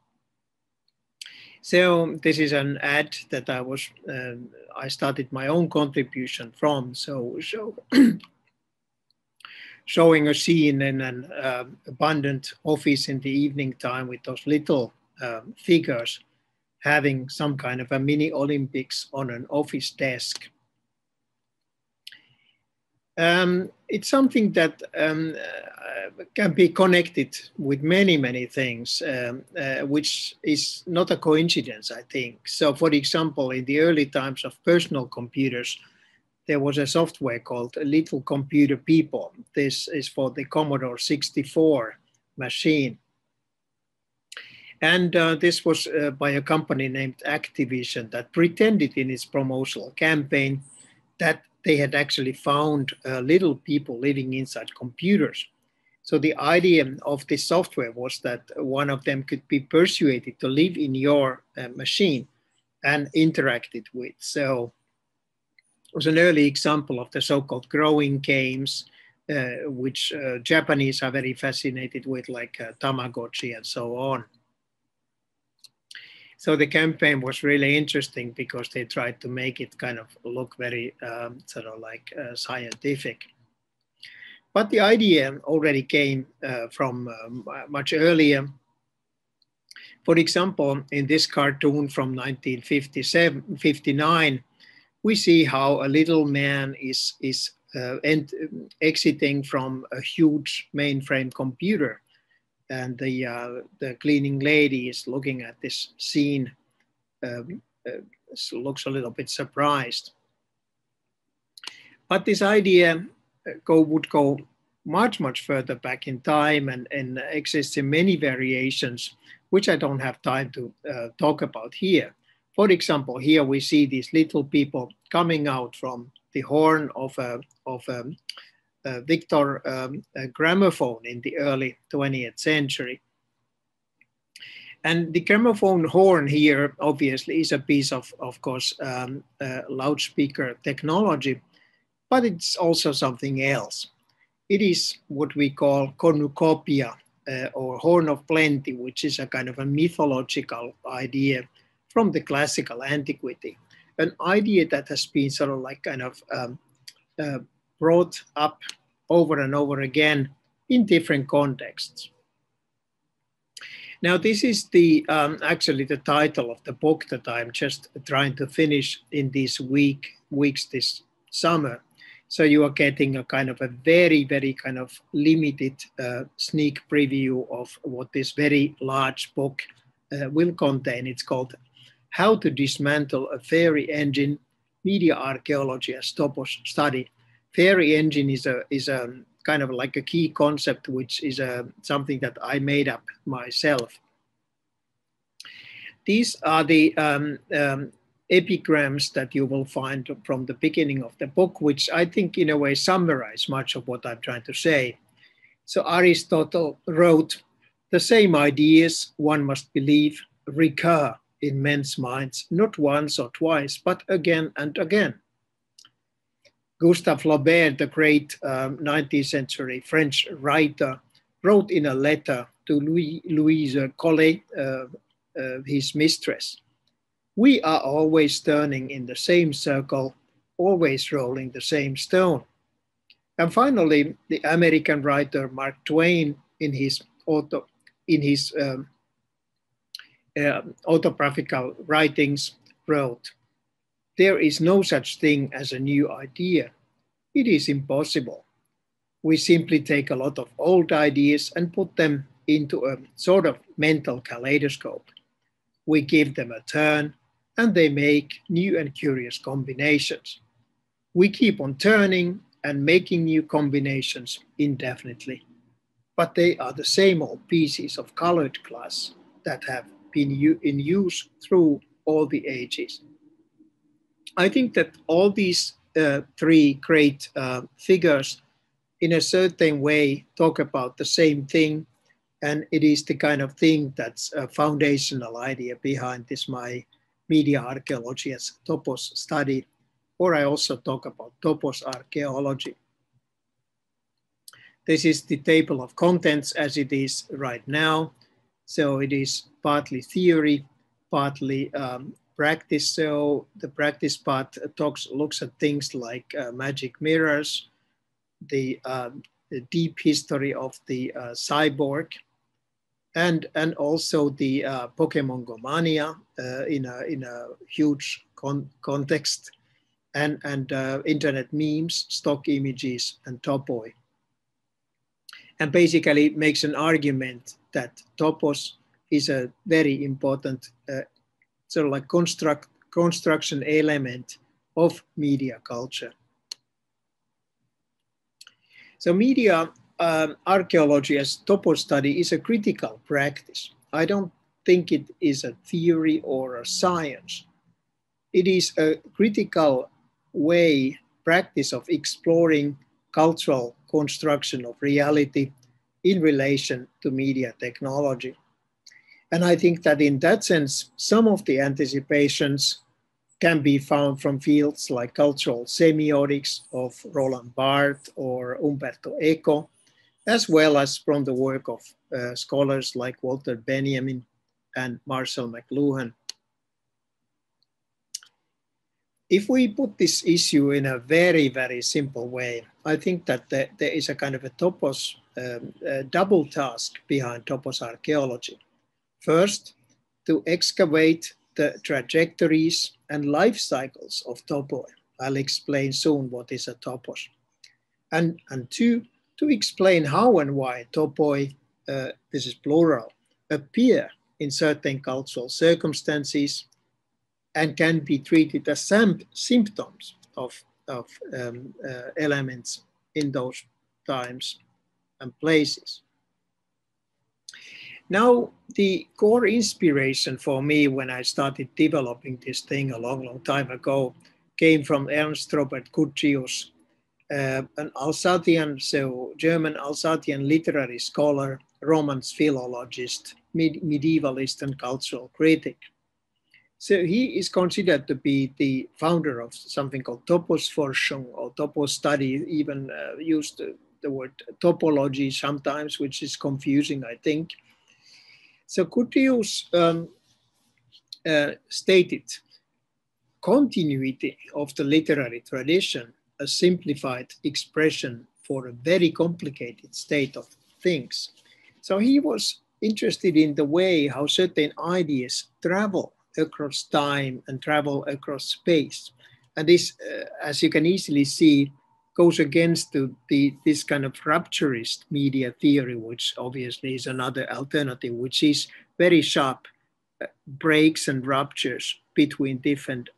So this is an ad that I started my own contribution from. So showing a scene in an abundant office in the evening time with those little figures having some kind of a mini Olympics on an office desk. It's something that can be connected with many, many things, which is not a coincidence, I think. So, for example, in the early times of personal computers, there was a software called Little Computer People. This is for the Commodore 64 machine. And this was by a company named Activision that pretended in its promotional campaign that they had actually found little people living inside computers. So the idea of this software was that one of them could be persuaded to live in your machine and interact it with. So it was an early example of the so-called growing games, which Japanese are very fascinated with, like Tamagotchi and so on. So the campaign was really interesting because they tried to make it kind of look very sort of like scientific. But the idea already came from much earlier. For example, in this cartoon from 1959, we see how a little man is exiting from a huge mainframe computer. And the cleaning lady is looking at this scene, looks a little bit surprised. But this idea would go much, much further back in time and exists in many variations, which I don't have time to talk about here. For example, here we see these little people coming out from the horn of a Victor gramophone in the early 20th century. And the gramophone horn here obviously is a piece of course, loudspeaker technology, but it's also something else. It is what we call cornucopia or horn of plenty, which is a kind of a mythological idea from the classical antiquity, an idea that has been sort of like kind of brought up over and over again in different contexts. Now, this is the actually the title of the book that I'm just trying to finish in these weeks this summer. So you are getting a kind of a very, very kind of limited sneak preview of what this very large book will contain. It's called How to Dismantle a Fairy Engine, Media Archaeology as Topos Study. Fairy engine is a kind of like a key concept, which is something that I made up myself. These are the epigrams that you will find from the beginning of the book, which I think in a way summarize much of what I'm trying to say. So Aristotle wrote, "The same ideas, one must believe, recur in men's minds, not once or twice, but again and again." Gustave Flaubert, the great 19th century French writer, wrote in a letter to Louise Collet, his mistress, "We are always turning in the same circle, always rolling the same stone." And finally, the American writer Mark Twain, in his autobiographical writings, wrote, "There is no such thing as a new idea. It is impossible. We simply take a lot of old ideas and put them into a sort of mental kaleidoscope. We give them a turn, and they make new and curious combinations. We keep on turning and making new combinations indefinitely, but they are the same old pieces of colored glass that have been in use through all the ages." I think that all these three great figures in a certain way talk about the same thing, and it is the kind of thing that's a foundational idea behind this my media archaeology as topos study, or I also talk about topos archaeology. This is the table of contents as it is right now. So it is partly theory, partly practice. So the practice part looks at things like magic mirrors, the deep history of the cyborg, and also the Pokemon Go mania in a huge context, and internet memes, stock images, and topoi. And basically makes an argument that topos is a very important sort of like construction element of media culture. So media archaeology as topos study is a critical practice. I don't think it is a theory or a science. It is a critical practice of exploring cultural construction of reality in relation to media technology. And I think that in that sense, some of the anticipations can be found from fields like cultural semiotics of Roland Barthes or Umberto Eco, as well as from the work of scholars like Walter Benjamin and Marshall McLuhan. If we put this issue in a very, very simple way, I think that there is a kind of a topos, double task behind topos archaeology. First, to excavate the trajectories and life cycles of topoi. I'll explain soon what is a topos. And two, to explain how and why topoi, this is plural, appear in certain cultural circumstances and can be treated as symptoms of elements in those times and places. Now, the core inspiration for me when I started developing this thing a long, long time ago came from Ernst Robert Curtius, an Alsatian, so German Alsatian literary scholar, Romance philologist, medievalist and cultural critic. So he is considered to be the founder of something called Toposforschung or topos study, even used the word topology sometimes, which is confusing, I think. So Curtius stated continuity of the literary tradition, a simplified expression for a very complicated state of things. So he was interested in the way how certain ideas travel across time and travel across space. And this, as you can easily see, goes against this kind of rupturist media theory, which obviously is another alternative, which is very sharp breaks and ruptures between different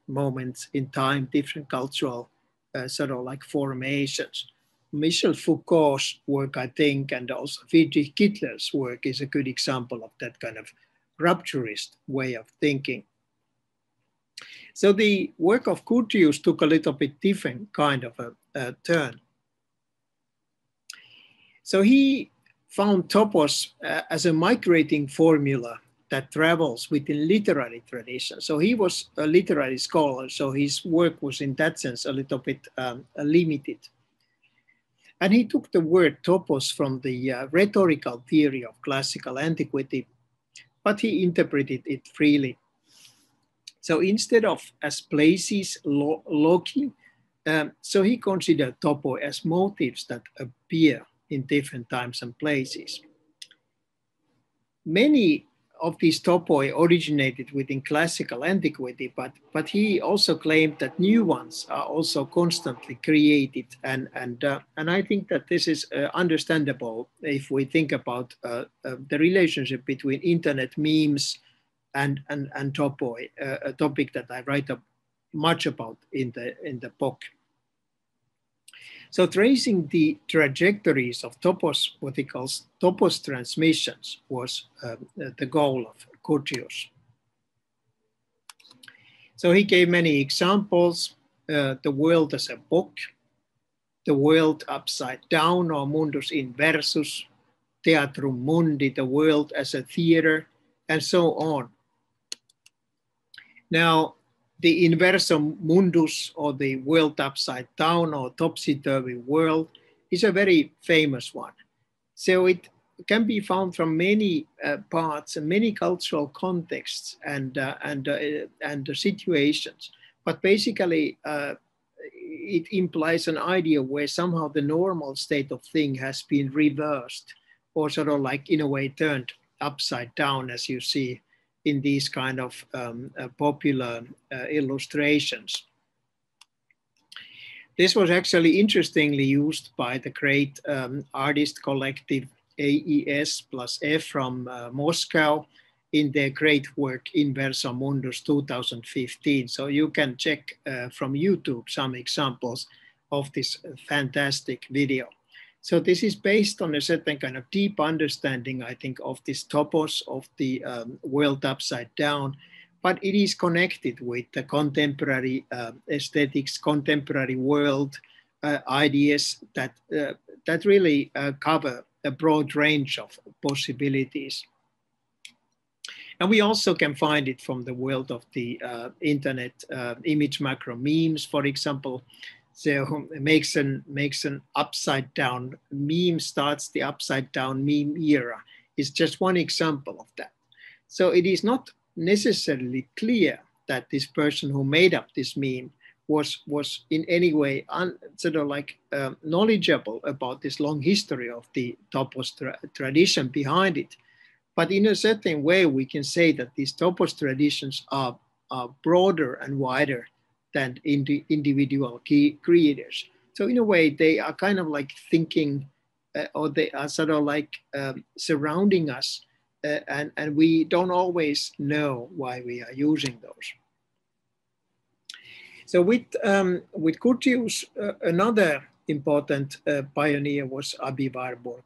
moments in time, different cultural sort of like formations. Michel Foucault's work, I think, and also Friedrich Kittler's work is a good example of that kind of rupturist way of thinking. So the work of Curtius took a little bit different kind of a turn. So he found topos as a migrating formula that travels within literary tradition. So he was a literary scholar, so his work was in that sense a little bit limited. And he took the word topos from the rhetorical theory of classical antiquity, but he interpreted it freely. So instead of as places, loci, so he considered topoi as motifs that appear in different times and places. Many of these topoi originated within classical antiquity, but he also claimed that new ones are also constantly created. And I think that this is understandable if we think about the relationship between internet memes and topoi, a topic that I write up much about in the book. So tracing the trajectories of topos, what he calls topos transmissions, was the goal of Curtius. So he gave many examples, the world as a book, the world upside down or mundus inversus, theatrum mundi, the world as a theater, and so on. Now, the inversum mundus, or the world upside down or topsy-turvy world, is a very famous one. So it can be found from many parts and many cultural contexts and situations. But basically, it implies an idea where somehow the normal state of thing has been reversed, or sort of like in a way turned upside down, as you see in these kind of popular illustrations. This was actually interestingly used by the great artist collective AES+F from Moscow in their great work Inverso Mundus 2015. So you can check from YouTube some examples of this fantastic video. So this is based on a certain kind of deep understanding, I think, of this topos of the world upside down, but it is connected with the contemporary aesthetics, contemporary world ideas that really cover a broad range of possibilities. And we also can find it from the world of the internet, image macro memes, for example. So makes an upside down meme, starts the upside down meme era. Is just one example of that. So it is not necessarily clear that this person who made up this meme was in any way knowledgeable about this long history of the topos tradition behind it. But in a certain way, we can say that these topos traditions are broader and wider than individual key creators. So in a way, they are kind of like thinking, or they are sort of like surrounding us, and we don't always know why we are using those. So with Curtius, another important pioneer was Abi Warburg,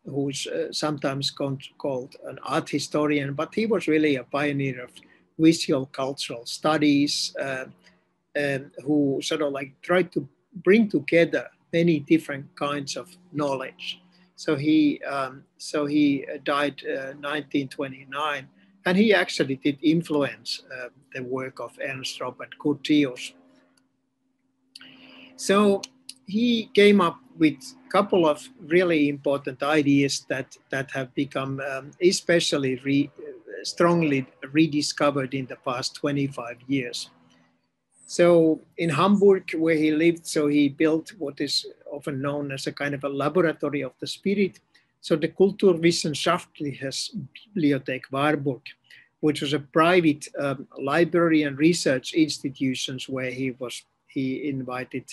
who's sometimes called an art historian, but he was really a pioneer of visual cultural studies, who sort of like tried to bring together many different kinds of knowledge. So he died 1929, and he actually did influence the work of Ernst Robert Curtius. So he came up with a couple of really important ideas that have become especially strongly rediscovered in the past 25 years. So in Hamburg, where he lived, so he built what is often known as a kind of a laboratory of the spirit. So the Kulturwissenschaftliches Bibliothek Warburg, which was a private library and research institutions where he invited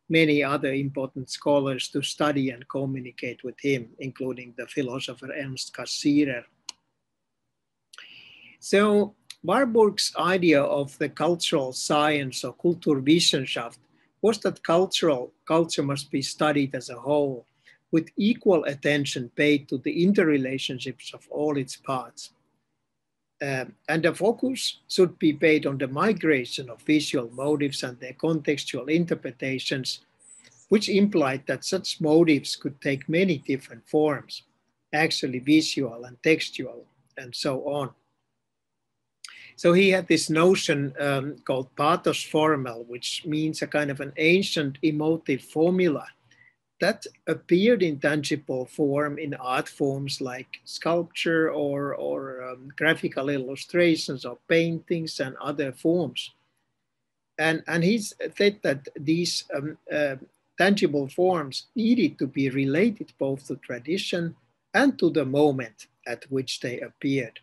many other important scholars to study and communicate with him, including the philosopher Ernst Cassirer. So Warburg's idea of the cultural science or Kulturwissenschaft was that culture must be studied as a whole, with equal attention paid to the interrelationships of all its parts. And the focus should be paid on the migration of visual motives and their contextual interpretations, which implied that such motives could take many different forms, actually visual and textual, and so on. So he had this notion called pathos formel, which means a kind of an ancient emotive formula that appeared in tangible form in art forms like sculpture or graphical illustrations or paintings and other forms. And he said that these tangible forms needed to be related both to tradition and to the moment at which they appeared.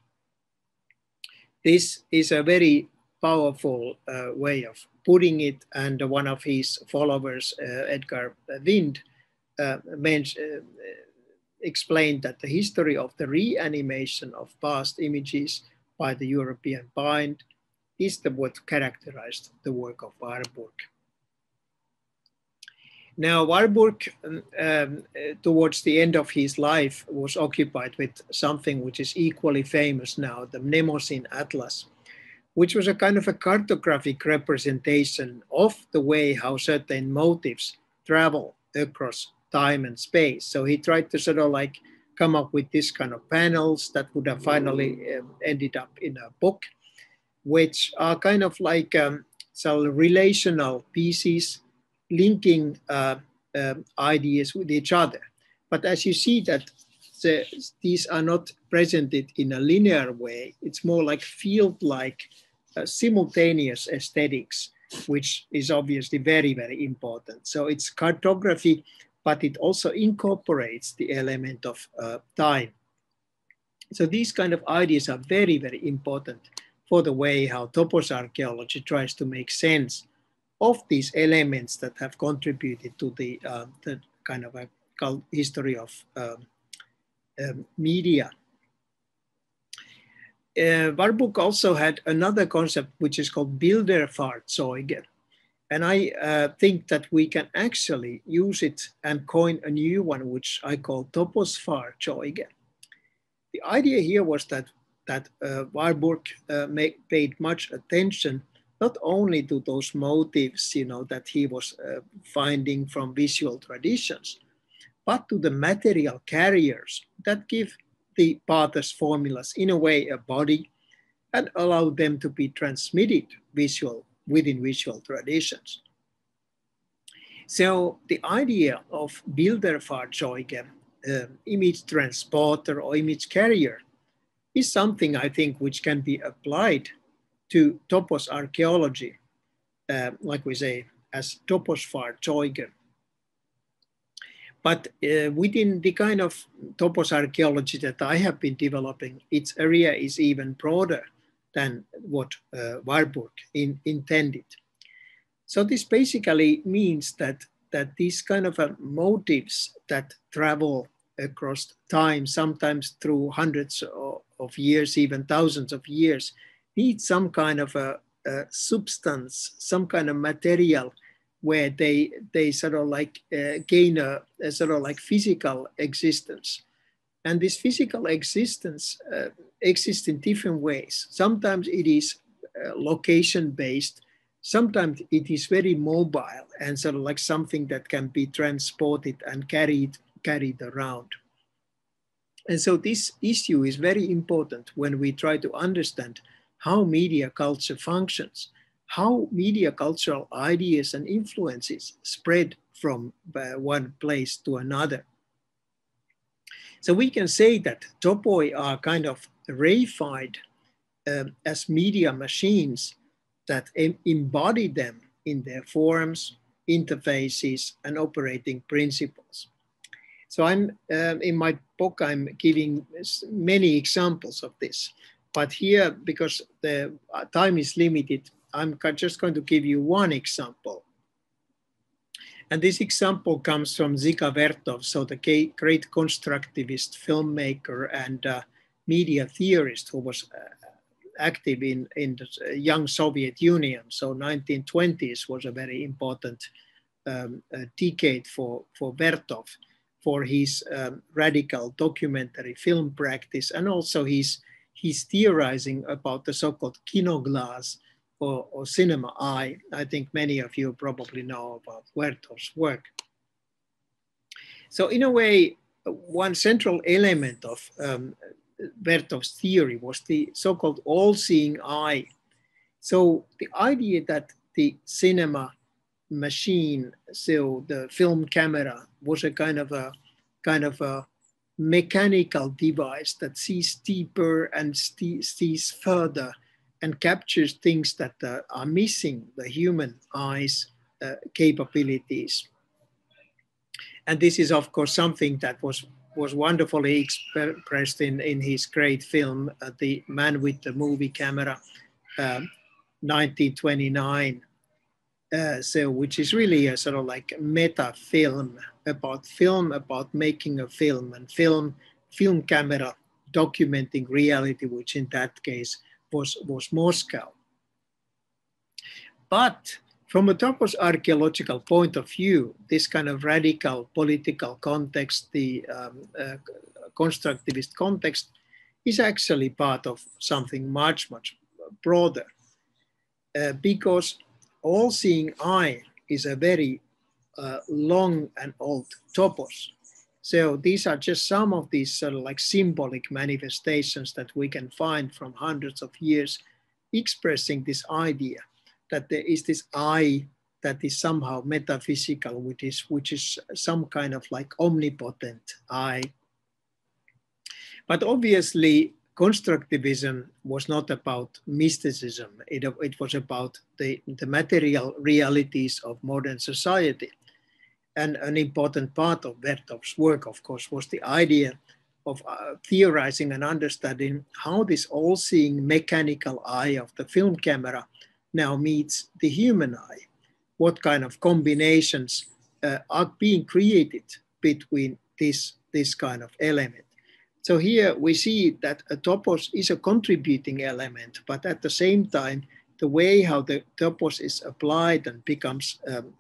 This is a very powerful way of putting it, and one of his followers, Edgar Wind, explained that the history of the reanimation of past images by the European mind is what characterized the work of Warburg. Now, Warburg, towards the end of his life, was occupied with something which is equally famous now, the Mnemosyne Atlas, which was a kind of a cartographic representation of the way how certain motives travel across time and space. So he tried to sort of like come up with this kind of panels that would have finally ended up in a book, which are kind of like relational pieces linking ideas with each other. But as you see that these are not presented in a linear way, it's more like field-like simultaneous aesthetics, which is obviously very, very important. So it's cartography, but it also incorporates the element of time. So these kind of ideas are very, very important for the way how topos archaeology tries to make sense of these elements that have contributed to the kind of a history of media. Warburg also had another concept which is called Bilderfahrzeuge. And I think that we can actually use it and coin a new one, which I call Toposfahrzeuge. The idea here was that Warburg paid much attention not only to those motives, that he was finding from visual traditions, but to the material carriers that give the Pater's formulas in a way a body and allow them to be transmitted within visual traditions. So the idea of Bilderfahrzeuge, image transporter or image carrier, is something I think which can be applied to topos archaeology, like we say, as Toposfahrzeuge. But within the kind of topos archaeology that I have been developing, its area is even broader than what Warburg intended. So this basically means that these kind of motives that travel across time, sometimes through hundreds of years, even thousands of years, need some kind of a substance, some kind of material where they sort of like gain a sort of like physical existence. And this physical existence exists in different ways. Sometimes it is location-based, sometimes it is very mobile and sort of like something that can be transported and carried around. And so this issue is very important when we try to understand how media culture functions, how media cultural ideas and influences spread from one place to another. So we can say that topoi are kind of reified as media machines that embody them in their forms, interfaces, and operating principles. So I'm in my book, I'm giving many examples of this, but here, because the time is limited, I'm just going to give you one example. And this example comes from Zika Vertov, so the great constructivist filmmaker and media theorist who was active in the young Soviet Union. So 1920s was a very important decade for Vertov, for his radical documentary film practice, and also his theorizing about the so-called kinoglas, or cinema eye. I think many of you probably know about Vertov's work. So in a way, one central element of Vertov's theory was the so-called all-seeing eye. So the idea that the cinema machine, so the film camera, was a kind of a mechanical device that sees deeper and sees further and captures things that are missing the human eye's capabilities. And this is, of course, something that was wonderfully expressed in his great film, The Man with the Movie Camera, 1929. So which is really a sort of like meta film about making a film, and film camera documenting reality, which in that case was Moscow. But from a topos archaeological point of view, this kind of radical political context, the constructivist context, is actually part of something much, much broader, because all-seeing eye is a very long and old topos. So these are just some of these sort of like symbolic manifestations that we can find from hundreds of years, expressing this idea that there is this eye that is somehow metaphysical, which is some kind of like omnipotent eye. But obviously, constructivism was not about mysticism. It was about the material realities of modern society. And an important part of Vertov's work, of course, was the idea of theorizing and understanding how this all-seeing mechanical eye of the film camera now meets the human eye. What kind of combinations are being created between this kind of element. So here we see that a topos is a contributing element, but at the same time, the way how the topos is applied and becomes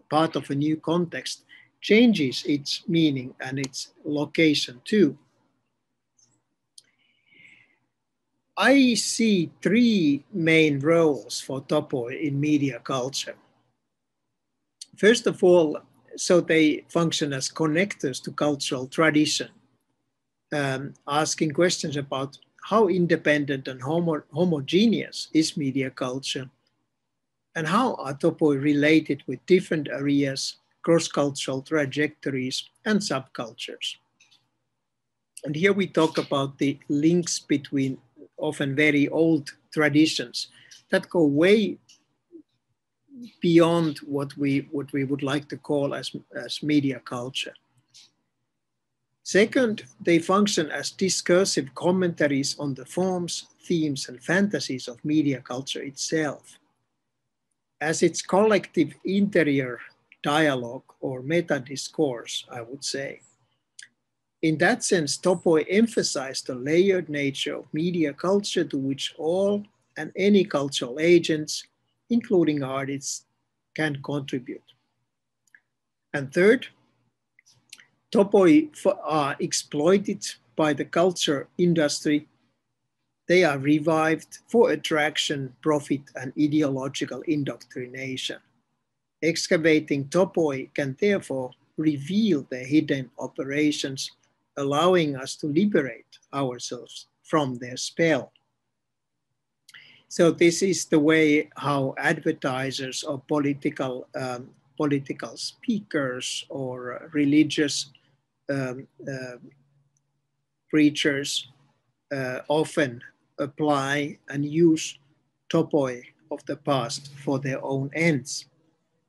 part of a new context changes its meaning and its location too. I see three main roles for topoi in media culture. First of all, So they function as connectors to cultural tradition, asking questions about how independent and homogeneous is media culture, and how are topoi related with different areas, cross-cultural trajectories, and subcultures. And here we talk about the links between often very old traditions that go way beyond what we would like to call as media culture. Second, they function as discursive commentaries on the forms, themes, and fantasies of media culture itself, as its collective interior dialogue or meta-discourse, I would say. In that sense, topoi emphasized the layered nature of media culture to which all and any cultural agents, including artists, can contribute. And third, topoi are exploited by the culture industry. They are revived for attraction, profit, and ideological indoctrination. Excavating topoi can therefore reveal their hidden operations, allowing us to liberate ourselves from their spell. So this is the way how advertisers or political speakers or religious preachers often apply and use topoi of the past for their own ends.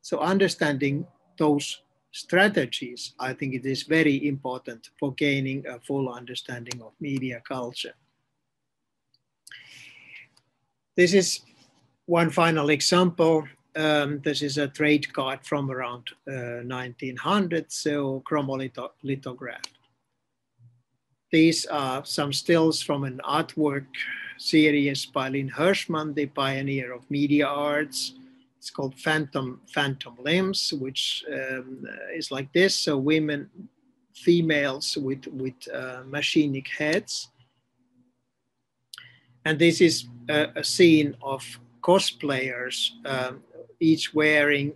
So understanding those strategies, I think it is very important for gaining a full understanding of media culture. This is one final example. This is a trade card from around 1900, so chromolithograph. These are some stills from an artwork series by Lynn Hirschman, the pioneer of media arts. It's called Phantom Limbs, which is like this. So women, females with machinic heads. And this is a scene of cosplayers, each wearing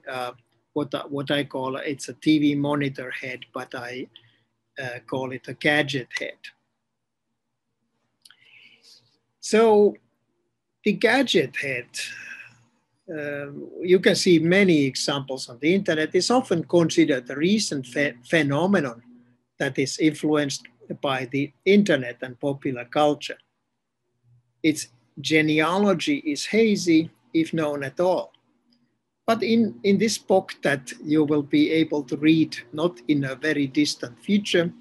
what I call, it's a TV monitor head, but I call it a gadget head. So the gadget head, you can see many examples on the internet, is often considered a recent phenomenon that is influenced by the internet and popular culture. Its genealogy is hazy, if known at all. But in this book that you will be able to read not in a very distant future,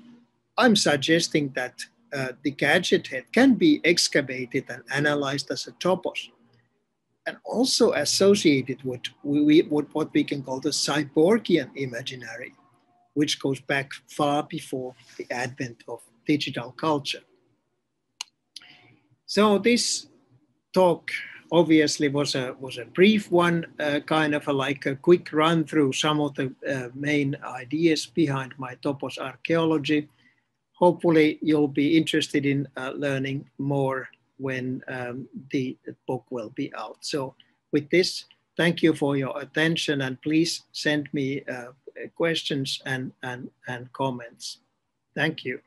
I'm suggesting that the gadget head can be excavated and analyzed as a topos, and also associated with what we can call the cyborgian imaginary, which goes back far before the advent of digital culture. So this talk obviously was a brief one, kind of like a quick run through some of the main ideas behind my topos archaeology. Hopefully you'll be interested in learning more when the book will be out. So with this, thank you for your attention, and please send me questions and comments. Thank you.